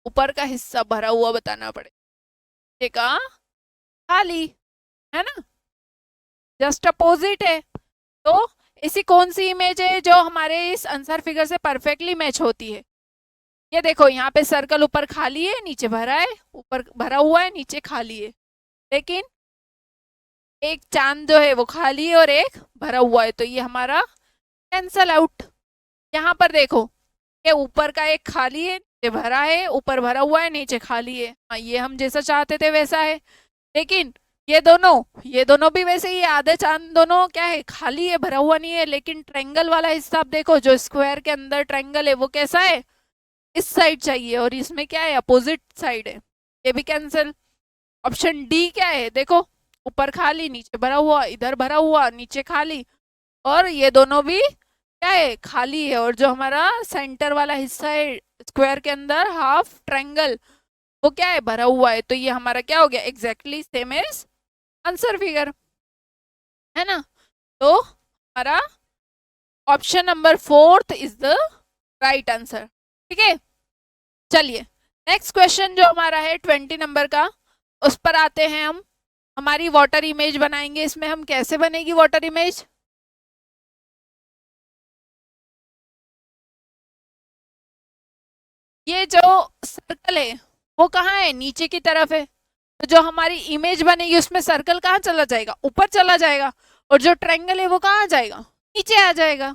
ऊपर का हिस्सा भरा हुआ बताना पड़ेगा, नीचे का खाली, है ना? जस्ट अपोजिट है। तो ऐसी कौन सी इमेज है जो हमारे इस आंसर फिगर से परफेक्टली मैच होती है? ये देखो, यहाँ पे सर्कल ऊपर खाली है, नीचे भरा है, ऊपर भरा हुआ है, नीचे खाली है। लेकिन एक चांद जो है वो खाली है और एक भरा हुआ है, तो ये हमारा कैंसल आउट। यहाँ पर देखो, ये ऊपर का एक खाली है, नीचे भरा है, ऊपर भरा हुआ है, नीचे खाली है। हाँ, ये हम जैसा चाहते थे वैसा है। लेकिन ये दोनों भी वैसे ही, आधे चांद दोनों क्या है? खाली है, भरा हुआ नहीं है। लेकिन ट्रायंगल वाला हिस्सा आप देखो, जो स्क्वायर के अंदर ट्रायंगल है वो कैसा है? इस साइड चाहिए, और इसमें क्या है? अपोजिट साइड है। ये भी कैंसिल। ऑप्शन डी क्या है? देखो, ऊपर खाली, नीचे भरा हुआ, इधर भरा हुआ, नीचे खाली। और ये दोनों भी क्या है? खाली है। और जो हमारा सेंटर वाला हिस्सा है स्क्वायर के अंदर, हाफ ट्रायंगल, वो क्या है? भरा हुआ है। तो ये हमारा क्या हो गया? Exactly same as answer figure, है ना? तो हमारा option number 4 is the right answer, ठीक है? चलिए नेक्स्ट क्वेश्चन जो हमारा है 20 नंबर का, उस पर आते हैं हम। हमारी वाटर इमेज बनाएंगे। इसमें हम कैसे बनेगी वाटर इमेज? ये जो सर्कल है वो कहाँ है? नीचे की तरफ है। तो जो हमारी इमेज बनेगी उसमें सर्कल कहाँ चला जाएगा? ऊपर चला जाएगा। और जो ट्रायंगल है वो कहाँ आ जाएगा? नीचे आ जाएगा,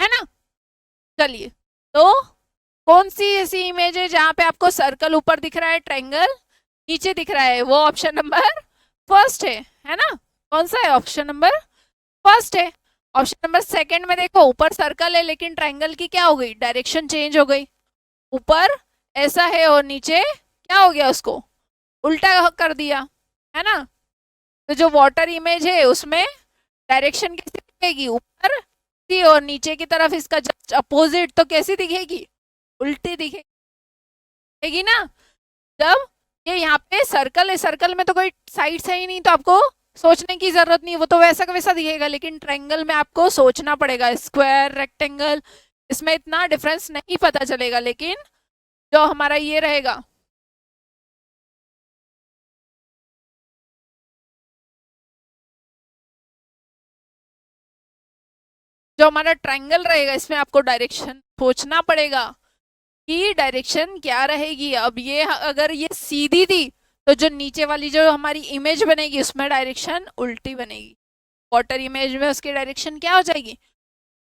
है ना? चलिए, तो कौन सी ऐसी इमेज है जहां पे आपको सर्कल ऊपर दिख रहा है, ट्रायंगल नीचे दिख रहा है? वो ऑप्शन नंबर फर्स्ट है ना? कौन सा है? ऑप्शन नंबर फर्स्ट है। ऑप्शन नंबर सेकंड में देखो, ऊपर सर्कल है लेकिन ट्रायंगल की क्या हो गई? डायरेक्शन चेंज हो गई। ऊपर ऐसा है और नीचे क्या हो गया? उसको उल्टा कर दिया, है ना? तो जो वाटर इमेज है उसमें डायरेक्शन कैसी दिखेगी? ऊपर थी और नीचे की तरफ इसका जस्ट अपोजिट, तो कैसी दिखेगी? उल्टी दिखेगी ना? जब ये यहाँ पे सर्कल है, सर्कल में तो कोई साइड है ही नहीं, तो आपको सोचने की जरूरत नहीं, वो तो वैसा का वैसा दिखेगा। लेकिन ट्रायंगल में आपको सोचना पड़ेगा, स्क्वायर, रेक्टेंगल, इसमें इतना डिफरेंस नहीं पता चलेगा। लेकिन जो हमारा ये रहेगा जो हमारा ट्रायंगल रहेगा इसमें आपको डायरेक्शन सोचना पड़ेगा कि डायरेक्शन क्या रहेगी। अब ये अगर ये सीधी थी तो जो नीचे वाली जो हमारी इमेज बनेगी उसमें डायरेक्शन उल्टी बनेगी। वाटर इमेज में उसकी डायरेक्शन क्या हो जाएगी,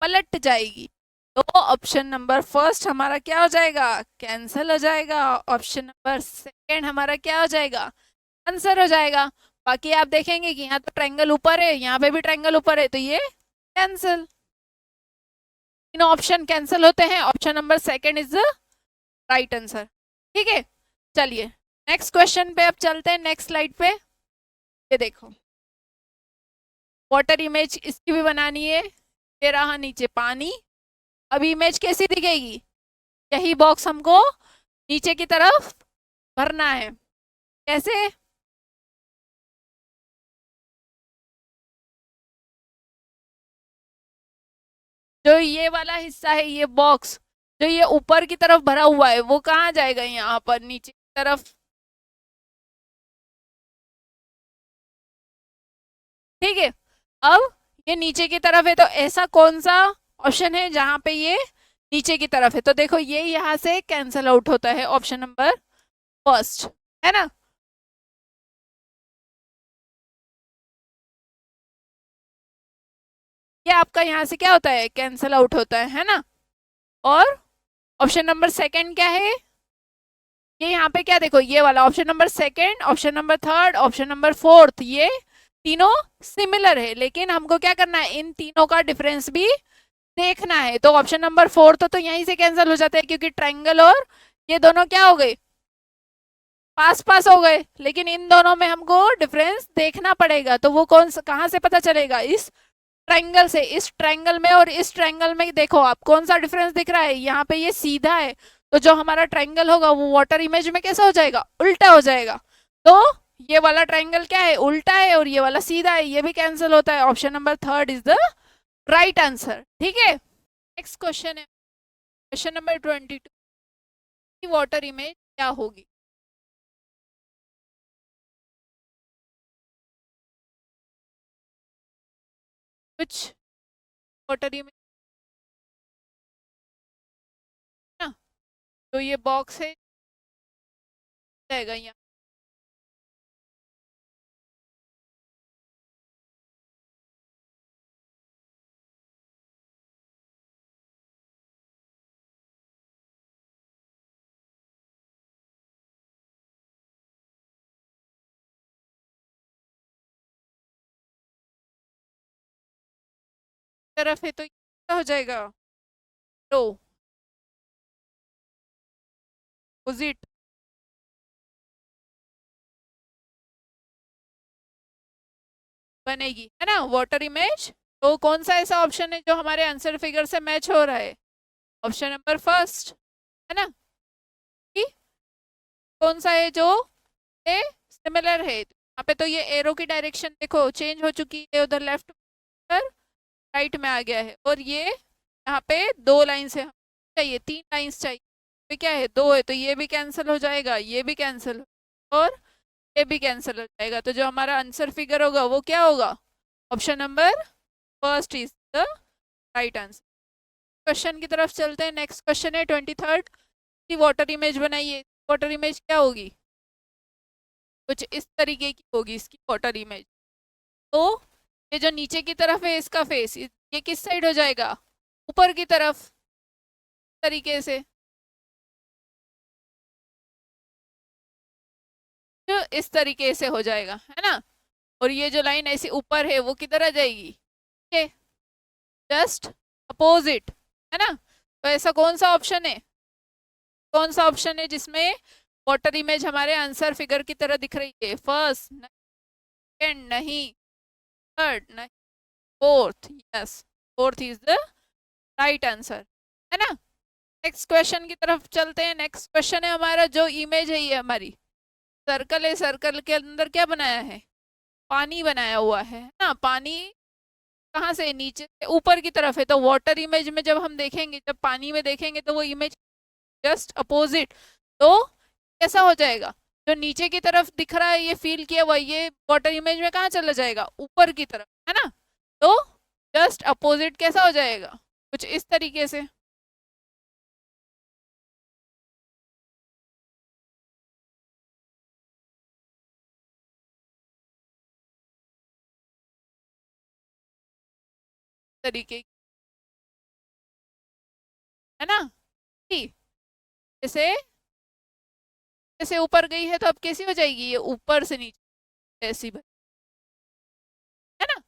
पलट जाएगी। तो ऑप्शन नंबर फर्स्ट हमारा क्या हो जाएगा, कैंसिल हो जाएगा। ऑप्शन नंबर सेकेंड हमारा क्या हो जाएगा, आंसर हो जाएगा। बाकी आप देखेंगे कि यहाँ तो ट्रायंगल ऊपर है, यहाँ पे भी ट्रायंगल ऊपर है, तो ये कैंसिल, तीनों ऑप्शन कैंसिल होते हैं। Option number second is the right answer. ठीक है, चलिए नेक्स्ट क्वेश्चन पे अब चलते हैं, नेक्स्ट स्लाइड पे। ये देखो वाटर इमेज इसकी भी बनानी है। ये रहा नीचे पानी। अब इमेज कैसी दिखेगी, यही बॉक्स हमको नीचे की तरफ भरना है। कैसे, जो ये वाला हिस्सा है, ये बॉक्स जो ये ऊपर की तरफ भरा हुआ है वो कहाँ जाएगा, यहाँ पर नीचे की तरफ। ठीक है, अब ये नीचे की तरफ है, तो ऐसा कौन सा ऑप्शन है जहां पे ये नीचे की तरफ है। तो देखो ये यहाँ से कैंसल आउट होता है, ऑप्शन नंबर फर्स्ट, है ना। ये आपका यहाँ से क्या होता है, कैंसल आउट होता है ना। और ऑप्शन नंबर सेकंड क्या है, ये यहाँ पे क्या, देखो ये वाला option number second, option number third, option number fourth, ये तीनों सिमिलर है, लेकिन हमको क्या करना है, इन तीनों का डिफरेंस भी देखना है। तो ऑप्शन नंबर फोर्थ तो यहीं से कैंसिल हो जाता है, क्योंकि ट्रायंगल और ये दोनों क्या हो गए, पास पास हो गए। लेकिन इन दोनों में हमको डिफरेंस देखना पड़ेगा, तो वो कौन सा, कहाँ से पता चलेगा, इस ट्रायंगल से। इस ट्रायंगल में और इस ट्रायंगल में देखो आप कौन सा डिफरेंस दिख रहा है, यहाँ पे ये सीधा है, तो जो हमारा ट्रायंगल होगा वो वाटर इमेज में कैसा हो जाएगा, उल्टा हो जाएगा। तो ये वाला ट्रायंगल क्या है, उल्टा है, और ये वाला सीधा है, ये भी कैंसिल होता है। Option number third is the right answer. ठीक है, नेक्स्ट क्वेश्चन है क्वेश्चन नंबर 22 की वाटर इमेज क्या होगी। कुछ वाटर इमेज ना, तो ये बॉक्स है जाएगा यहाँ, तरफ है तो ये क्या हो जाएगा, लो अपोजिट बनेगी, है ना वाटर इमेज। तो कौन सा ऐसा ऑप्शन है जो हमारे आंसर फिगर से मैच हो रहा है, ऑप्शन नंबर फर्स्ट, है ना। कि कौन सा है जो ये सिमिलर है, यहाँ पे तो ये एरो की डायरेक्शन देखो चेंज हो चुकी है, उधर लेफ्ट पर राइट में आ गया है, और ये यहाँ पे दो लाइन्स है, चाहिए तीन लाइन्स चाहिए, तो क्या है, दो है, तो ये भी कैंसिल हो जाएगा, ये भी कैंसिल, और ये भी कैंसिल हो जाएगा। तो जो हमारा आंसर फिगर होगा वो क्या होगा, option number first is the right answer. Question की तरफ चलते हैं, नेक्स्ट क्वेश्चन है 23rd की वाटर इमेज बनाइए। वाटर इमेज क्या होगी, कुछ इस तरीके की होगी इसकी वाटर इमेज। तो ये जो नीचे की तरफ है इसका फेस, ये किस साइड हो जाएगा, ऊपर की तरफ, तरीके से तो इस तरीके से हो जाएगा, है ना। और ये जो लाइन ऐसी ऊपर है वो किधर आ जाएगी, जस्ट अपोजिट, है ना। तो ऐसा कौन सा ऑप्शन है, कौन सा ऑप्शन है जिसमें वाटर इमेज हमारे आंसर फिगर की तरह दिख रही है, फर्स्ट सेकंड नहीं, थर्ड नहीं, fourth, yes fourth is the right answer, है ना। नेक्स्ट क्वेश्चन की तरफ चलते हैं। नेक्स्ट क्वेश्चन है हमारा, जो इमेज है ये हमारी सर्कल है, सर्कल के अंदर क्या बनाया है, पानी बनाया हुआ है ना। पानी कहाँ से, नीचे से ऊपर की तरफ है, तो वाटर इमेज में जब हम देखेंगे, जब पानी में देखेंगे तो वो इमेज जस्ट अपोजिट, तो कैसा हो जाएगा, जो नीचे की तरफ दिख रहा है ये फील किया हुआ, ये वाटर इमेज में कहाँ चला जाएगा, ऊपर की तरफ, है ना। तो जस्ट अपोजिट कैसा हो जाएगा, कुछ इस तरीके से। तरीके, है ना। ठीक। जैसे जैसे ऊपर गई है तो अब कैसी हो जाएगी, ये ऊपर से नीचे ऐसी है ना।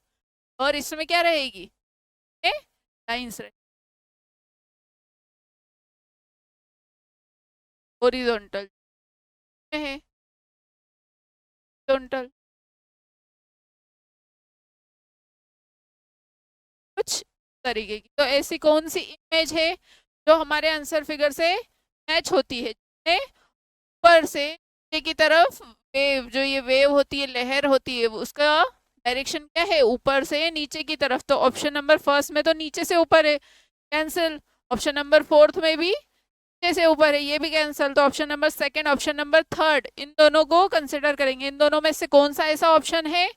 और इसमें क्या रहेगी, ये लाइंस रहे, हॉरिजॉन्टल है, हॉरिजॉन्टल कुछ तरीके की। तो ऐसी कौन सी इमेज है जो हमारे आंसर फिगर से मैच होती है, ऊपर से नीचे की तरफ वेव, जो ये वेव होती है, लहर होती है, उसका डायरेक्शन क्या है, ऊपर से नीचे की तरफ। तो ऑप्शन नंबर फर्स्ट में तो नीचे से ऊपर है, कैंसिल। ऑप्शन नंबर फोर्थ में भी नीचे से ऊपर है, ये भी कैंसिल। तो option number second, option number third, इन दोनों को कंसिडर करेंगे। इन दोनों में से कौन सा ऐसा ऑप्शन है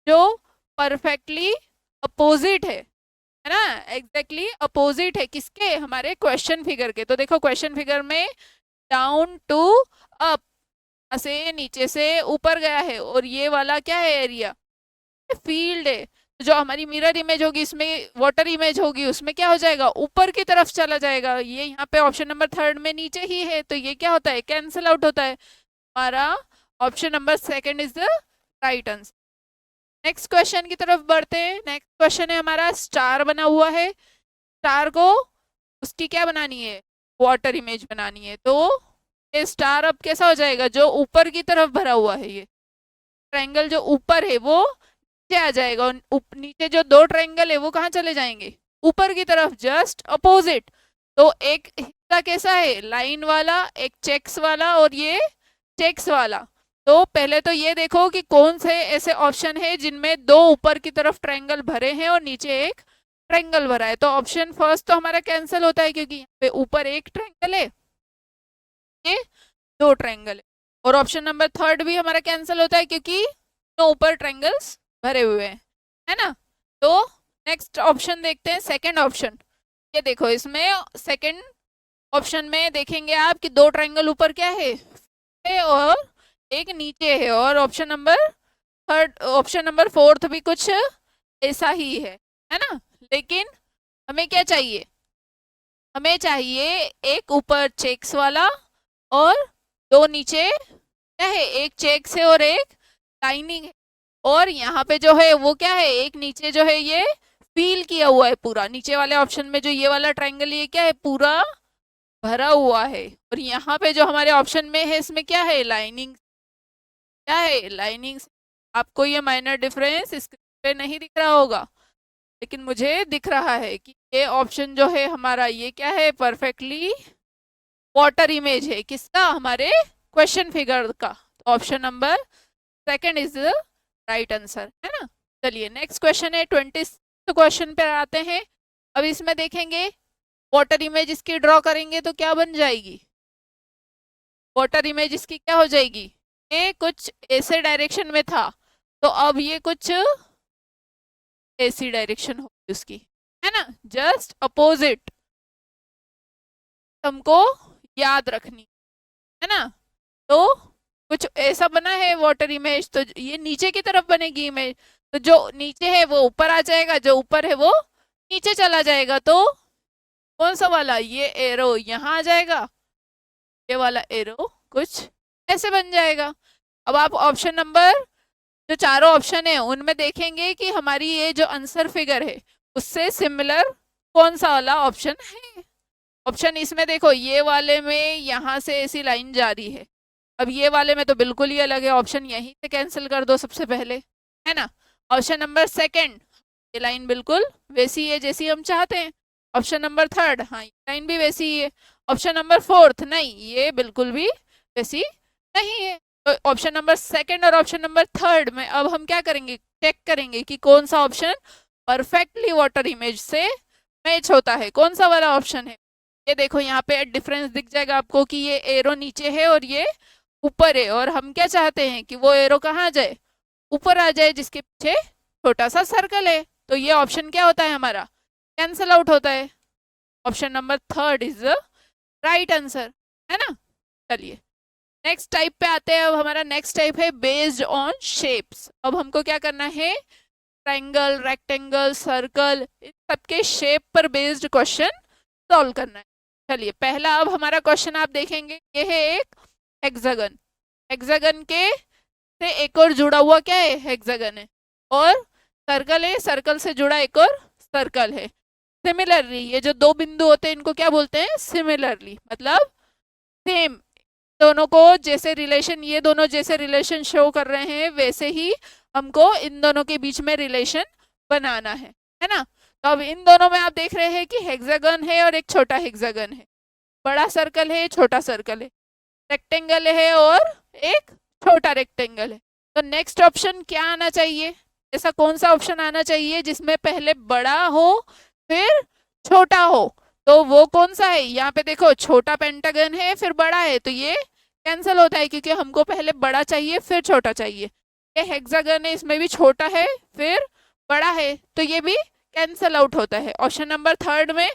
जो परफेक्टली अपोजिट है ना, एग्जैक्टली अपोजिट है किसके, हमारे क्वेश्चन फिगर के। तो देखो क्वेश्चन फिगर में डाउन टू अप, से नीचे से ऊपर गया है, और ये वाला क्या है, एरिया फील्ड है। तो जो हमारी मिरर इमेज होगी, इसमें वाटर इमेज होगी, उसमें क्या हो जाएगा, ऊपर की तरफ चला जाएगा। ये यहाँ पे ऑप्शन नंबर थर्ड में नीचे ही है, तो ये क्या होता है, कैंसिल आउट होता है। हमारा option number second is the right answer. Next question की तरफ बढ़ते हैं। नेक्स्ट क्वेश्चन है हमारा, स्टार बना हुआ है, स्टार को उसकी क्या बनानी है, वाटर इमेज बनानी है। तो ये स्टार अब कैसा हो जाएगा, जो ऊपर की तरफ भरा हुआ है, ये ट्रायंगल जो ऊपर है वो नीचे आ जाएगा, और नीचे जो दो ट्रायंगल है वो कहाँ चले जाएंगे, ऊपर की तरफ, जस्ट अपोजिट। तो एक हिस्सा कैसा है, लाइन वाला, एक चेक्स वाला, और ये चेक्स वाला। तो पहले तो ये देखो कि कौन से ऐसे ऑप्शन है जिनमें दो ऊपर की तरफ ट्रायंगल भरे हैं और नीचे एक ट्रायंगल भरा है। तो ऑप्शन फर्स्ट तो हमारा कैंसिल होता है, क्योंकि यहाँ पे ऊपर एक ट्रायंगल है, ये दो ट्रायंगल है। और ऑप्शन नंबर थर्ड भी हमारा कैंसिल होता है, क्योंकि दो ऊपर ट्रायंगल्स भरे हुए हैं, है ना। तो नेक्स्ट ऑप्शन देखते हैं, सेकंड ऑप्शन। ये देखो, इसमें सेकंड ऑप्शन में देखेंगे आप कि दो ट्रायंगल ऊपर क्या है, और एक नीचे है। और option number third, option number fourth भी कुछ ऐसा ही है ना। लेकिन हमें क्या चाहिए, हमें चाहिए एक ऊपर चेक्स वाला और दो नीचे क्या है, एक चेक्स है और एक लाइनिंग है। और यहाँ पे जो है वो क्या है, एक नीचे जो है ये फील किया हुआ है पूरा, नीचे वाले ऑप्शन में जो ये वाला ट्रायंगल, ये क्या है, पूरा भरा हुआ है। और यहाँ पे जो हमारे ऑप्शन में है, इसमें क्या है, लाइनिंग, क्या है, लाइनिंग। आपको ये माइनर डिफरेंस स्क्रीन पे नहीं दिख रहा होगा, लेकिन मुझे दिख रहा है कि ये ऑप्शन जो है हमारा, ये क्या है, परफेक्टली वाटर इमेज है, किसका, हमारे क्वेश्चन फिगर का। Option number second is the right answer, है ना। चलिए नेक्स्ट क्वेश्चन है, 20 क्वेश्चन पे आते हैं। अब इसमें देखेंगे वाटर इमेज इसकी ड्रॉ करेंगे तो क्या बन जाएगी, वाटर इमेज इसकी क्या हो जाएगी, ये कुछ ऐसे डायरेक्शन में था, तो अब ये कुछ ऐसी डायरेक्शन होगी उसकी, है ना, जस्ट अपोजिट हमको याद रखनी, है ना। तो कुछ ऐसा बना है वाटर इमेज, तो ये नीचे की तरफ बनेगी इमेज। तो जो नीचे है वो ऊपर आ जाएगा, जो ऊपर है वो नीचे चला जाएगा। तो कौन सा वाला, ये एरो यहाँ आ जाएगा, ये वाला एरो कुछ ऐसे बन जाएगा। अब आप ऑप्शन नंबर, जो चारों ऑप्शन है उनमें देखेंगे कि हमारी ये जो आंसर फिगर है उससे सिमिलर कौन सा वाला ऑप्शन है। ऑप्शन इसमें देखो, ये वाले में यहाँ से ऐसी लाइन जा रही है, अब ये वाले में तो बिल्कुल ही अलग है, ऑप्शन यहीं से कैंसिल कर दो सबसे पहले, है ना। ऑप्शन नंबर सेकंड, ये लाइन बिल्कुल वैसी है जैसी हम चाहते हैं। ऑप्शन नंबर थर्ड, हाँ ये लाइन भी वैसी ही है। ऑप्शन नंबर फोर्थ, नहीं ये बिल्कुल भी वैसी नहीं है। तो ऑप्शन नंबर सेकंड और ऑप्शन नंबर थर्ड में अब हम क्या करेंगे, चेक करेंगे कि कौन सा ऑप्शन परफेक्टली वाटर इमेज से मैच होता है, कौन सा वाला ऑप्शन है। ये देखो यहाँ पे डिफरेंस दिख जाएगा आपको कि ये एरो नीचे है और ये ऊपर है, और हम क्या चाहते हैं कि वो एरो कहाँ जाए, ऊपर आ जाए, जिसके पीछे छोटा सा सर्कल है। तो ये ऑप्शन क्या होता है हमारा, कैंसल आउट होता है। Option number third is the right answer, है ना। चलिए नेक्स्ट टाइप पे आते हैं। अब हमारा नेक्स्ट टाइप है बेस्ड ऑन शेप्स। अब हमको क्या करना है, ट्रायंगल, रेक्टेंगल, सर्कल, इन सबके शेप पर बेस्ड क्वेश्चन सॉल्व करना है। चलिए पहला अब हमारा क्वेश्चन आप देखेंगे, ये है एक हेक्सागन। हेक्सागन के से एक और जुड़ा हुआ क्या है, हेक्सागन है, और सर्कल है, सर्कल से जुड़ा एक और सर्कल है। सिमिलरली ये जो दो बिंदु होते हैं इनको क्या बोलते हैं, सिमिलरली, मतलब सेम, दोनों को जैसे रिलेशन, ये दोनों जैसे रिलेशन शो कर रहे हैं वैसे ही हमको इन दोनों के बीच में रिलेशन बनाना है ना। तो अब इन दोनों में आप देख रहे हैं कि हेक्सागन है और एक छोटा हेक्सागन है, बड़ा सर्कल है, छोटा सर्कल है, रेक्टेंगल है और एक छोटा रेक्टेंगल है। तो नेक्स्ट ऑप्शन क्या आना चाहिए, ऐसा कौन सा ऑप्शन आना चाहिए जिसमें पहले बड़ा हो फिर छोटा हो, तो वो कौन सा है। यहाँ पे देखो छोटा पेंटागन है फिर बड़ा है, तो ये कैंसिल होता है क्योंकि हमको पहले बड़ा चाहिए फिर छोटा चाहिए। ये हेक्सागन है, इसमें भी छोटा है फिर बड़ा है, तो ये भी कैंसिल आउट होता है। ऑप्शन नंबर थर्ड में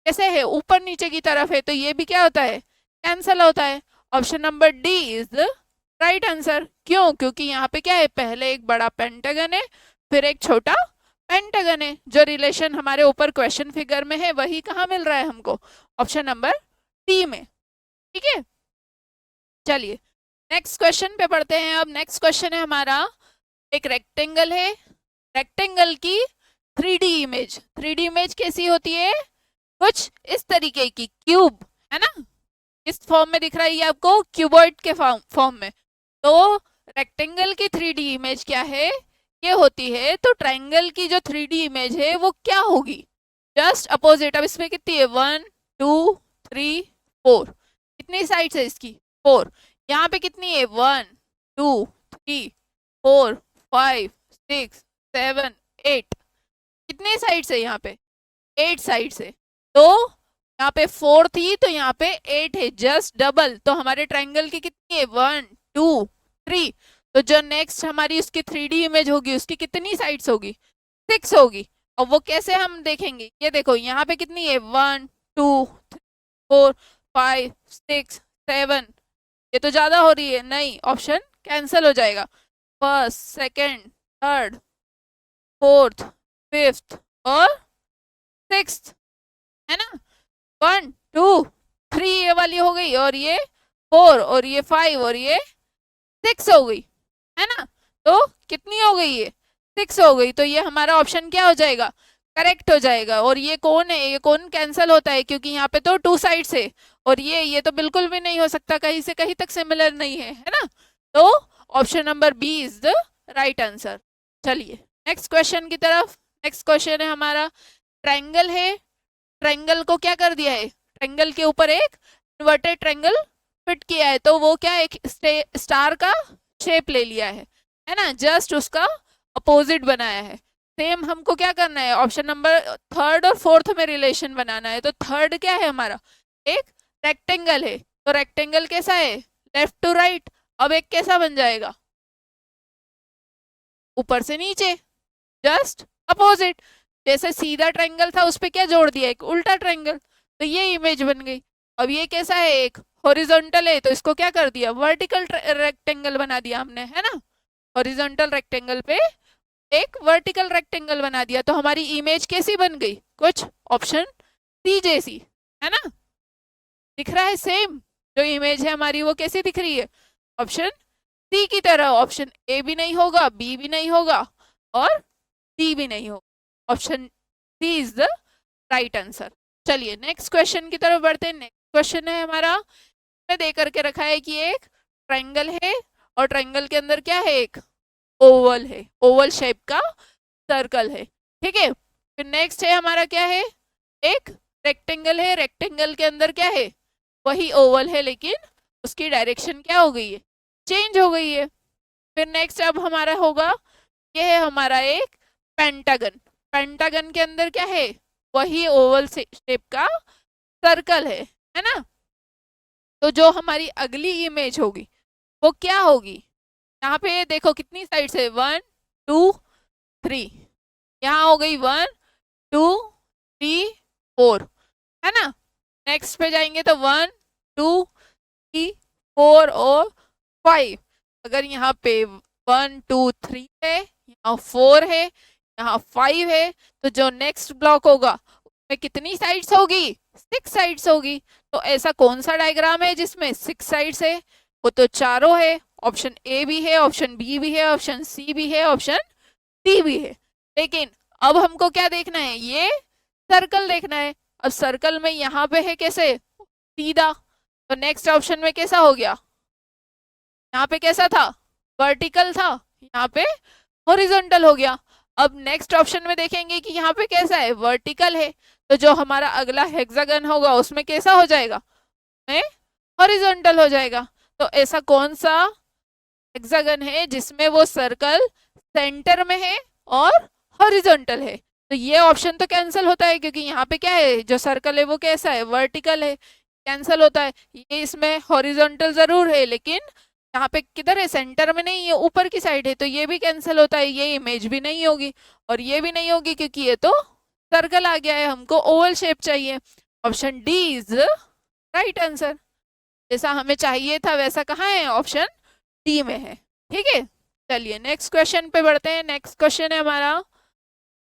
कैसे है, ऊपर नीचे की तरफ है, तो ये भी क्या होता है, कैंसिल होता है। Option number D is the right answer. क्यों, क्योंकि यहाँ पे क्या है, पहले एक बड़ा पेंटागन है फिर एक छोटा पेंटागन है। जो रिलेशन हमारे ऊपर क्वेश्चन फिगर में है वही कहाँ मिल रहा है हमको, ऑप्शन नंबर डी में। ठीक है, चलिए नेक्स्ट क्वेश्चन पे पढ़ते हैं। अब नेक्स्ट क्वेश्चन है हमारा, एक रेक्टेंगल है, रेक्टेंगल की 3D इमेज। 3D इमेज कैसी होती है, कुछ इस तरीके की, क्यूब, है ना, इस फॉर्म में दिख रहा है ये आपको, क्यूबॉइड के फॉर्म में। तो रेक्टेंगल की 3D इमेज क्या है, ये होती है। तो ट्रायंगल की जो 3D इमेज है वो क्या होगी, जस्ट अपोजिट। अब इसमें कितनी है, 1 2 3 4, कितनी साइड्स है इसकी, 4। यहाँ पे कितनी है, 1 2 3 4 5 6 7 8, कितने साइड्स है यहाँ पे, 8 साइड्स है। तो यहाँ पे 4 थी तो यहाँ पे 8 है, जस्ट डबल। तो हमारे ट्रायंगल की कितनी है, 1 2 3। तो जो नेक्स्ट हमारी उसकी 3D इमेज होगी उसकी कितनी साइड्स होगी, 6 होगी। और वो कैसे हम देखेंगे, ये देखो यहाँ पे कितनी है, 1 2 4 5 6 7, ये तो ज्यादा हो रही है, नहीं, ऑप्शन कैंसिल हो जाएगा। First, second, third, fourth, fifth और सिक्स्थ, है ना। 1 2 3 ये वाली हो गई, और ये 4 और ये 5 और ये 6 हो गई, है ना। तो कितनी हो गई, ये 6 हो गई। तो ये हमारा ऑप्शन क्या हो जाएगा, करेक्ट हो जाएगा। और ये कौन है, ये कौन कैंसिल होता है, क्योंकि यहाँ पे तो 2 साइड्स है, और ये तो बिल्कुल भी नहीं हो सकता, कहीं से कहीं तक सिमिलर नहीं है ना। तो option number B is the right answer. चलिए नेक्स्ट क्वेश्चन की तरफ। नेक्स्ट क्वेश्चन है हमारा, ट्रायंगल है, ट्रायंगल को क्या कर दिया है, ट्रायंगल के ऊपर एक इन्वर्टेड ट्रायंगल फिट किया है, तो वो क्या एक स्टार का शेप ले लिया है ना, जस्ट उसका अपोजिट बनाया है। सेम हमको क्या करना है, ऑप्शन नंबर थर्ड और फोर्थ में रिलेशन बनाना है। तो थर्ड क्या है हमारा, एक रेक्टेंगल है, तो रेक्टेंगल कैसा है, लेफ्ट टू राइट। अब एक कैसा बन जाएगा, ऊपर से नीचे, जस्ट अपोजिट। जैसे सीधा ट्रायंगल था उस पर क्या जोड़ दिया, एक उल्टा ट्रायंगल, तो ये इमेज बन गई। अब ये कैसा है, एक हॉरिजॉन्टल है, तो इसको क्या कर दिया, वर्टिकल रेक्टेंगल बना दिया हमने, है ना। हॉरिजॉन्टल रेक्टेंगल पे एक वर्टिकल रेक्टेंगल बना दिया, तो हमारी इमेज कैसी बन गई, कुछ ऑप्शन सी जैसी, है ना। दिख रहा है सेम, जो इमेज है हमारी वो कैसी दिख रही है, ऑप्शन सी की तरह। ऑप्शन ए भी नहीं होगा, बी भी नहीं होगा और डी भी नहीं होगा, option C is the right answer. चलिए नेक्स्ट क्वेश्चन की तरफ बढ़ते हैं। नेक्स्ट क्वेश्चन है हमारा, दे करके रखा है कि एक ट्रायंगल है और ट्रायंगल के अंदर क्या है, एक ओवल है, ओवल शेप का सर्कल है, ठीक है। फिर नेक्स्ट है हमारा क्या है, एक रेक्टेंगल है, रेक्टेंगल के अंदर क्या है, वही ओवल है लेकिन उसकी डायरेक्शन क्या हो गई है, चेंज हो गई है। फिर नेक्स्ट अब हमारा होगा, ये है हमारा एक पेंटागन, पेंटागन के अंदर क्या है, वही ओवल शेप का सर्कल है ना। तो जो हमारी अगली इमेज होगी वो क्या होगी, यहाँ पे देखो कितनी साइड्स है, 1 2 3, यहाँ हो गई 1 2 3 4, है ना। नेक्स्ट पे जाएंगे तो 1 2 3 4 और 5। अगर यहाँ पे 1 2 3 है, यहाँ 4 है, यहाँ 5 है, तो जो नेक्स्ट ब्लॉक होगा उसमें कितनी साइड्स होगी? 6 साइड्स होगी। तो ऐसा कौन सा डायग्राम है जिसमें 6 साइड्स है? वो तो चारों है। ऑप्शन ए भी है, ऑप्शन बी भी है, ऑप्शन सी भी है, ऑप्शन डी भी है। लेकिन अब हमको क्या देखना है? ये सर्कल देखना है। अब सर्कल में यहाँ पे है कैसे? सीधा। तो नेक्स्ट ऑप्शन में कैसा हो गया? यहाँ पे कैसा था? वर्टिकल था, यहाँ पे हॉरिजॉन्टल हो गया। अब नेक्स्ट ऑप्शन में देखेंगे कि यहाँ पे कैसा है? वर्टिकल है। तो जो हमारा अगला हेक्सागन होगा उसमें कैसा हो जाएगा? में हॉरिजॉन्टल हो जाएगा। तो ऐसा कौन सा हेक्सागन है जिसमें वो सर्कल सेंटर में है और हॉरिजॉन्टल है? तो ये ऑप्शन तो कैंसिल होता है, क्योंकि यहाँ पे क्या है? जो सर्कल है वो कैसा है? वर्टिकल है, कैंसिल होता है। ये इसमें हॉरिजॉन्टल जरूर है, लेकिन यहाँ पे किधर है? सेंटर में नहीं है, ऊपर की साइड है, तो ये भी कैंसिल होता है। ये इमेज भी नहीं होगी और ये भी नहीं होगी, क्योंकि ये तो सर्कल आ गया है, हमको ओवल शेप चाहिए। Option D is right answer. जैसा हमें चाहिए था वैसा कहाँ है? ऑप्शन डी में है। ठीक है, चलिए नेक्स्ट क्वेश्चन पे बढ़ते हैं। नेक्स्ट क्वेश्चन है हमारा,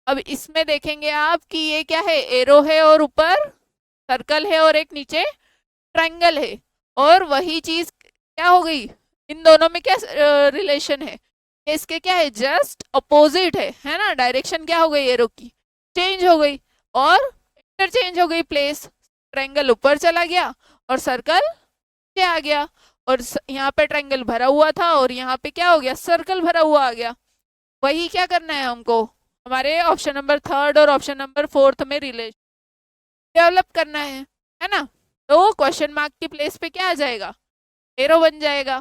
अब इसमें देखेंगे आप कि ये क्या है? एरो है और ऊपर सर्कल है और एक नीचे ट्रायंगल है, और वही चीज क्या हो गई? इन दोनों में क्या रिलेशन है? इसके क्या है? जस्ट अपोजिट है ना। डायरेक्शन क्या हो गई? एरो की चेंज हो गई और इंटरचेंज हो गई प्लेस। ट्रायंगल ऊपर चला गया और सर्कल नीचे आ गया, और यहाँ पे ट्रायंगल भरा हुआ था और यहाँ पे क्या हो गया? सर्कल भरा हुआ आ गया। वही क्या करना है हमको? हमारे ऑप्शन नंबर 3 और ऑप्शन नंबर 4 में रिलेशन डेवलप करना है ना। तो क्वेश्चन मार्क की प्लेस पे क्या आ जाएगा? एरो बन जाएगा।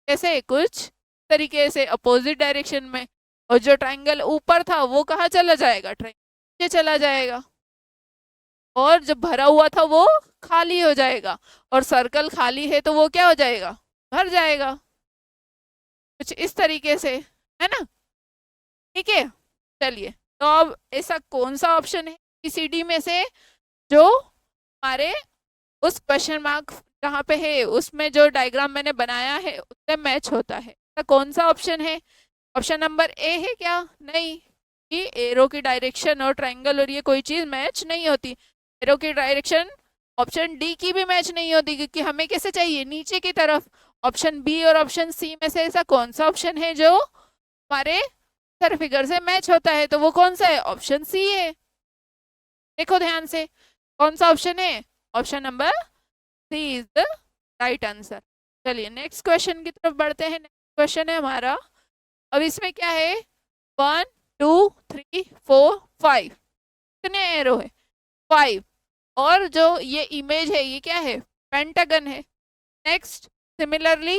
कैसे? कुछ तरीके से अपोजिट डायरेक्शन में। और जो ट्रायंगल ऊपर था वो कहाँ चला जाएगा? ट्रायंगल नीचे चला जाएगा। और जो भरा हुआ था वो खाली हो जाएगा, और सर्कल खाली है तो वो क्या हो जाएगा? भर जाएगा। कुछ इस तरीके से, है ना। ठीक है, चलिए। तो अब ऐसा कौन सा ऑप्शन है सी में से जो हमारे उस क्वेश्चन मार्क जहाँ पे है उसमें जो डायग्राम मैंने बनाया है उससे मैच होता है? ऐसा कौन सा ऑप्शन है? ऑप्शन नंबर ए है क्या? नहीं, कि एरो की डायरेक्शन और ट्रायंगल और ये कोई चीज मैच नहीं होती। एरो की डायरेक्शन ऑप्शन डी की भी मैच नहीं होती, क्योंकि हमें कैसे चाहिए? नीचे की तरफ। ऑप्शन बी और ऑप्शन सी में से ऐसा कौन सा ऑप्शन है जो हमारे सर फिगर से मैच होता है? तो वो कौन सा है? ऑप्शन सी है। देखो ध्यान से, कौन सा ऑप्शन है? Option number C is the right answer. चलिए नेक्स्ट क्वेश्चन की तरफ बढ़ते हैं। नेक्स्ट क्वेश्चन है हमारा, अब इसमें क्या है? 1 2 3 4 5, कितने एरो है? 5। और जो ये इमेज है ये क्या है? पेंटागन है। नेक्स्ट सिमिलरली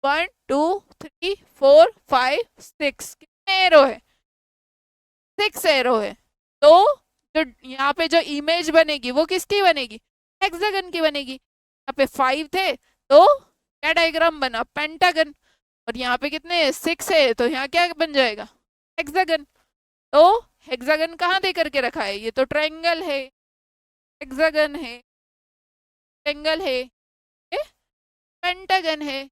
1 2 3 4 5 6, कितने एरो है? 6 एरो है। तो जो यहाँ पे जो इमेज बनेगी वो किसकी बनेगी? हेक्सागन की बनेगी। यहाँ पे 5 थे तो क्या डायग्राम बना? पेंटागन। और यहाँ पे कितने? 6 है, तो यहाँ क्या बन जाएगा? हेक्सागन। तो हेक्सागन कहाँ दे करके रखा है? ये तो ट्रायंगल है, हेक्सागन है, ट्रायंगल है, पेंटागन है।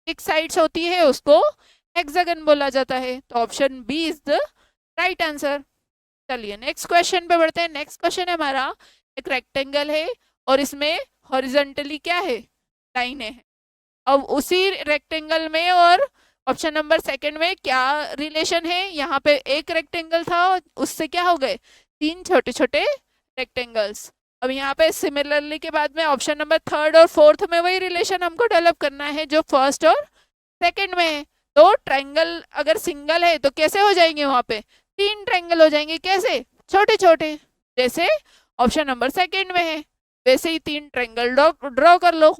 एक साइड्स होती है उसको हेक्सागन बोला जाता है। तो option B is the right answer. चलिए नेक्स्ट क्वेश्चन पे बढ़ते हैं। नेक्स्ट क्वेश्चन है हमारा, एक रेक्टेंगल है और इसमें हॉरिजॉन्टली क्या है? लाइनें हैं। अब उसी रेक्टेंगल में और ऑप्शन नंबर 2 में क्या रिलेशन है? यहाँ पे एक रेक्टेंगल था, उससे क्या हो गए? 3 छोटे छोटे रेक्टेंगल्स। अब यहाँ पे सिमिलरली के बाद में ऑप्शन नंबर 3 और 4 में वही रिलेशन हमको डेवलप करना है जो फर्स्ट और सेकंड में है। तो ट्रायंगल अगर सिंगल है तो कैसे हो जाएंगे? वहां पे 3 ट्रायंगल हो जाएंगे। कैसे? छोटे छोटे, जैसे ऑप्शन नंबर 2 में है वैसे ही 3 ट्रायंगल ड्रॉ कर लो,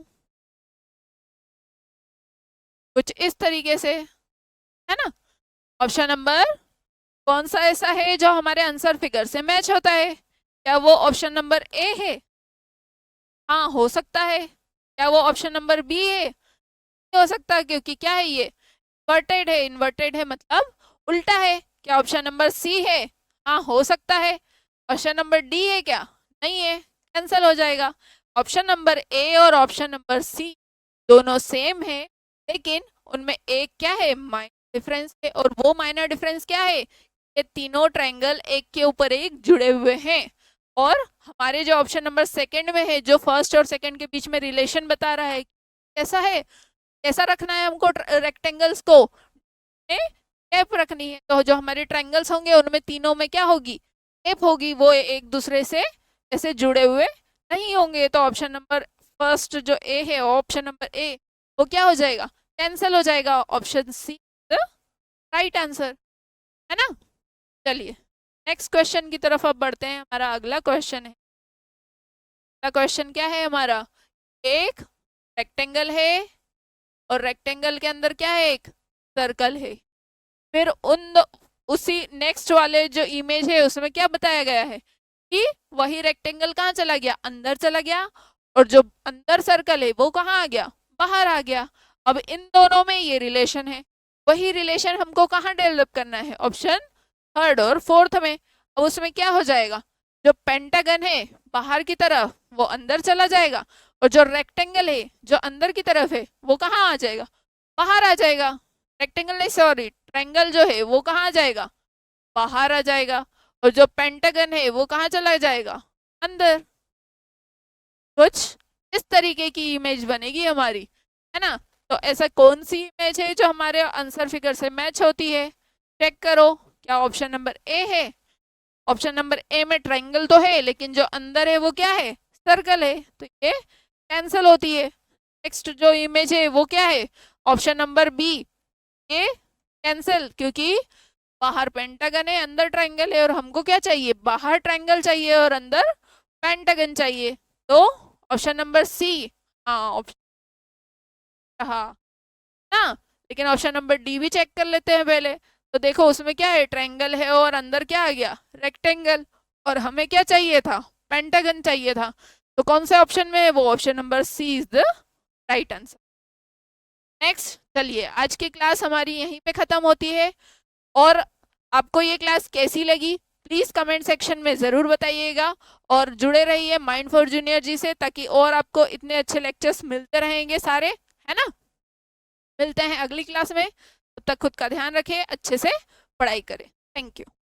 कुछ इस तरीके से, है ना। ऑप्शन नंबर कौन सा ऐसा है जो हमारे आंसर फिगर से मैच होता है? क्या वो ऑप्शन नंबर ए है? हाँ, हो सकता है। क्या वो ऑप्शन नंबर बी है? नहीं हो सकता, क्योंकि क्या है? ये इन्वर्टेड है। इन्वर्टेड है मतलब उल्टा है। क्या ऑप्शन नंबर सी है? हाँ हो सकता है। ऑप्शन नंबर डी है क्या? नहीं है, कैंसिल हो जाएगा। ऑप्शन नंबर ए और ऑप्शन नंबर सी दोनों सेम है, लेकिन उनमें एक क्या है, माइनर डिफरेंस है। और वो माइनर डिफरेंस क्या है? ये तीनों ट्रायंगल एक के ऊपर एक जुड़े हुए हैं। और हमारे जो ऑप्शन नंबर सेकंड में है, जो फर्स्ट और सेकंड के बीच में रिलेशन बता रहा है, कैसा है, कैसा रखना है हमको रेक्टेंगल्स को, कैप रखनी है। तो जो हमारे ट्रायंगल्स होंगे उनमें तीनों में क्या होगी, कैप होगी, वो एक दूसरे से ऐसे जुड़े हुए नहीं होंगे। तो ऑप्शन नंबर फर्स्ट जो ए है, ऑप्शन नंबर ए, वो क्या हो जाएगा, कैंसिल हो जाएगा। Option see the right answer, है ना। चलिए नेक्स्ट क्वेश्चन की तरफ अब बढ़ते हैं। हमारा अगला क्वेश्चन है, अगला क्वेश्चन क्या है हमारा, एक रेक्टेंगल है और रेक्टेंगल के अंदर क्या है, एक सर्कल है। फिर उसी नेक्स्ट वाले जो इमेज है उसमें क्या बताया गया है कि वही रेक्टेंगल कहाँ चला गया, अंदर चला गया, और जो अंदर सर्कल है वो कहाँ आ गया, बाहर आ गया। अब इन दोनों में ये रिलेशन है, वही रिलेशन हमको कहाँ डेवलप करना है, ऑप्शन थर्ड और फोर्थ में। अब उसमें क्या हो जाएगा, जो पेंटागन है बाहर की तरफ वो अंदर चला जाएगा, और जो रेक्टेंगल है जो अंदर की तरफ है वो कहाँ आ जाएगा, बाहर आ जाएगा। रेक्टेंगल नहीं, सॉरी, ट्रायंगल जो है वो कहाँ आ जाएगा, बाहर आ जाएगा। और जो पेंटागन है वो कहाँ चला जाएगा, अंदर। कुछ इस तरीके की इमेज बनेगी हमारी, है ना। तो ऐसा कौन सी इमेज है जो हमारे आंसर फिगर से मैच होती है, चेक करो। क्या ऑप्शन नंबर ए है? ऑप्शन नंबर ए में ट्रायंगल तो है, लेकिन जो अंदर है वो क्या है, सर्कल है, तो ये कैंसिल होती है। नेक्स्ट जो इमेज है वो क्या है, ऑप्शन नंबर बी, ये कैंसिल, क्योंकि बाहर पेंटागन है अंदर ट्रायंगल है, और हमको क्या चाहिए, बाहर ट्रायंगल चाहिए और अंदर पेंटागन चाहिए। तो ऑप्शन नंबर सी, हाँ ऑप्शन, हाँ ना। लेकिन ऑप्शन नंबर डी भी चेक कर लेते हैं पहले। तो देखो उसमें क्या है, ट्रायंगल है और अंदर क्या आ गया, रेक्टेंगल, और हमें क्या चाहिए था, पेंटागन चाहिए था। तो कौन से ऑप्शन में है वो, option number C is the right answer. Next, चलिए आज की क्लास हमारी यहीं पे खत्म होती है। और आपको ये क्लास कैसी लगी प्लीज कमेंट सेक्शन में जरूर बताइएगा, और जुड़े रहिए माइंड फॉर जूनियर जी से, ताकि और आपको इतने अच्छे लेक्चर्स मिलते रहेंगे सारे, है ना। मिलते हैं अगली क्लास में, तब तक खुद का ध्यान रखें, अच्छे से पढ़ाई करें। Thank you.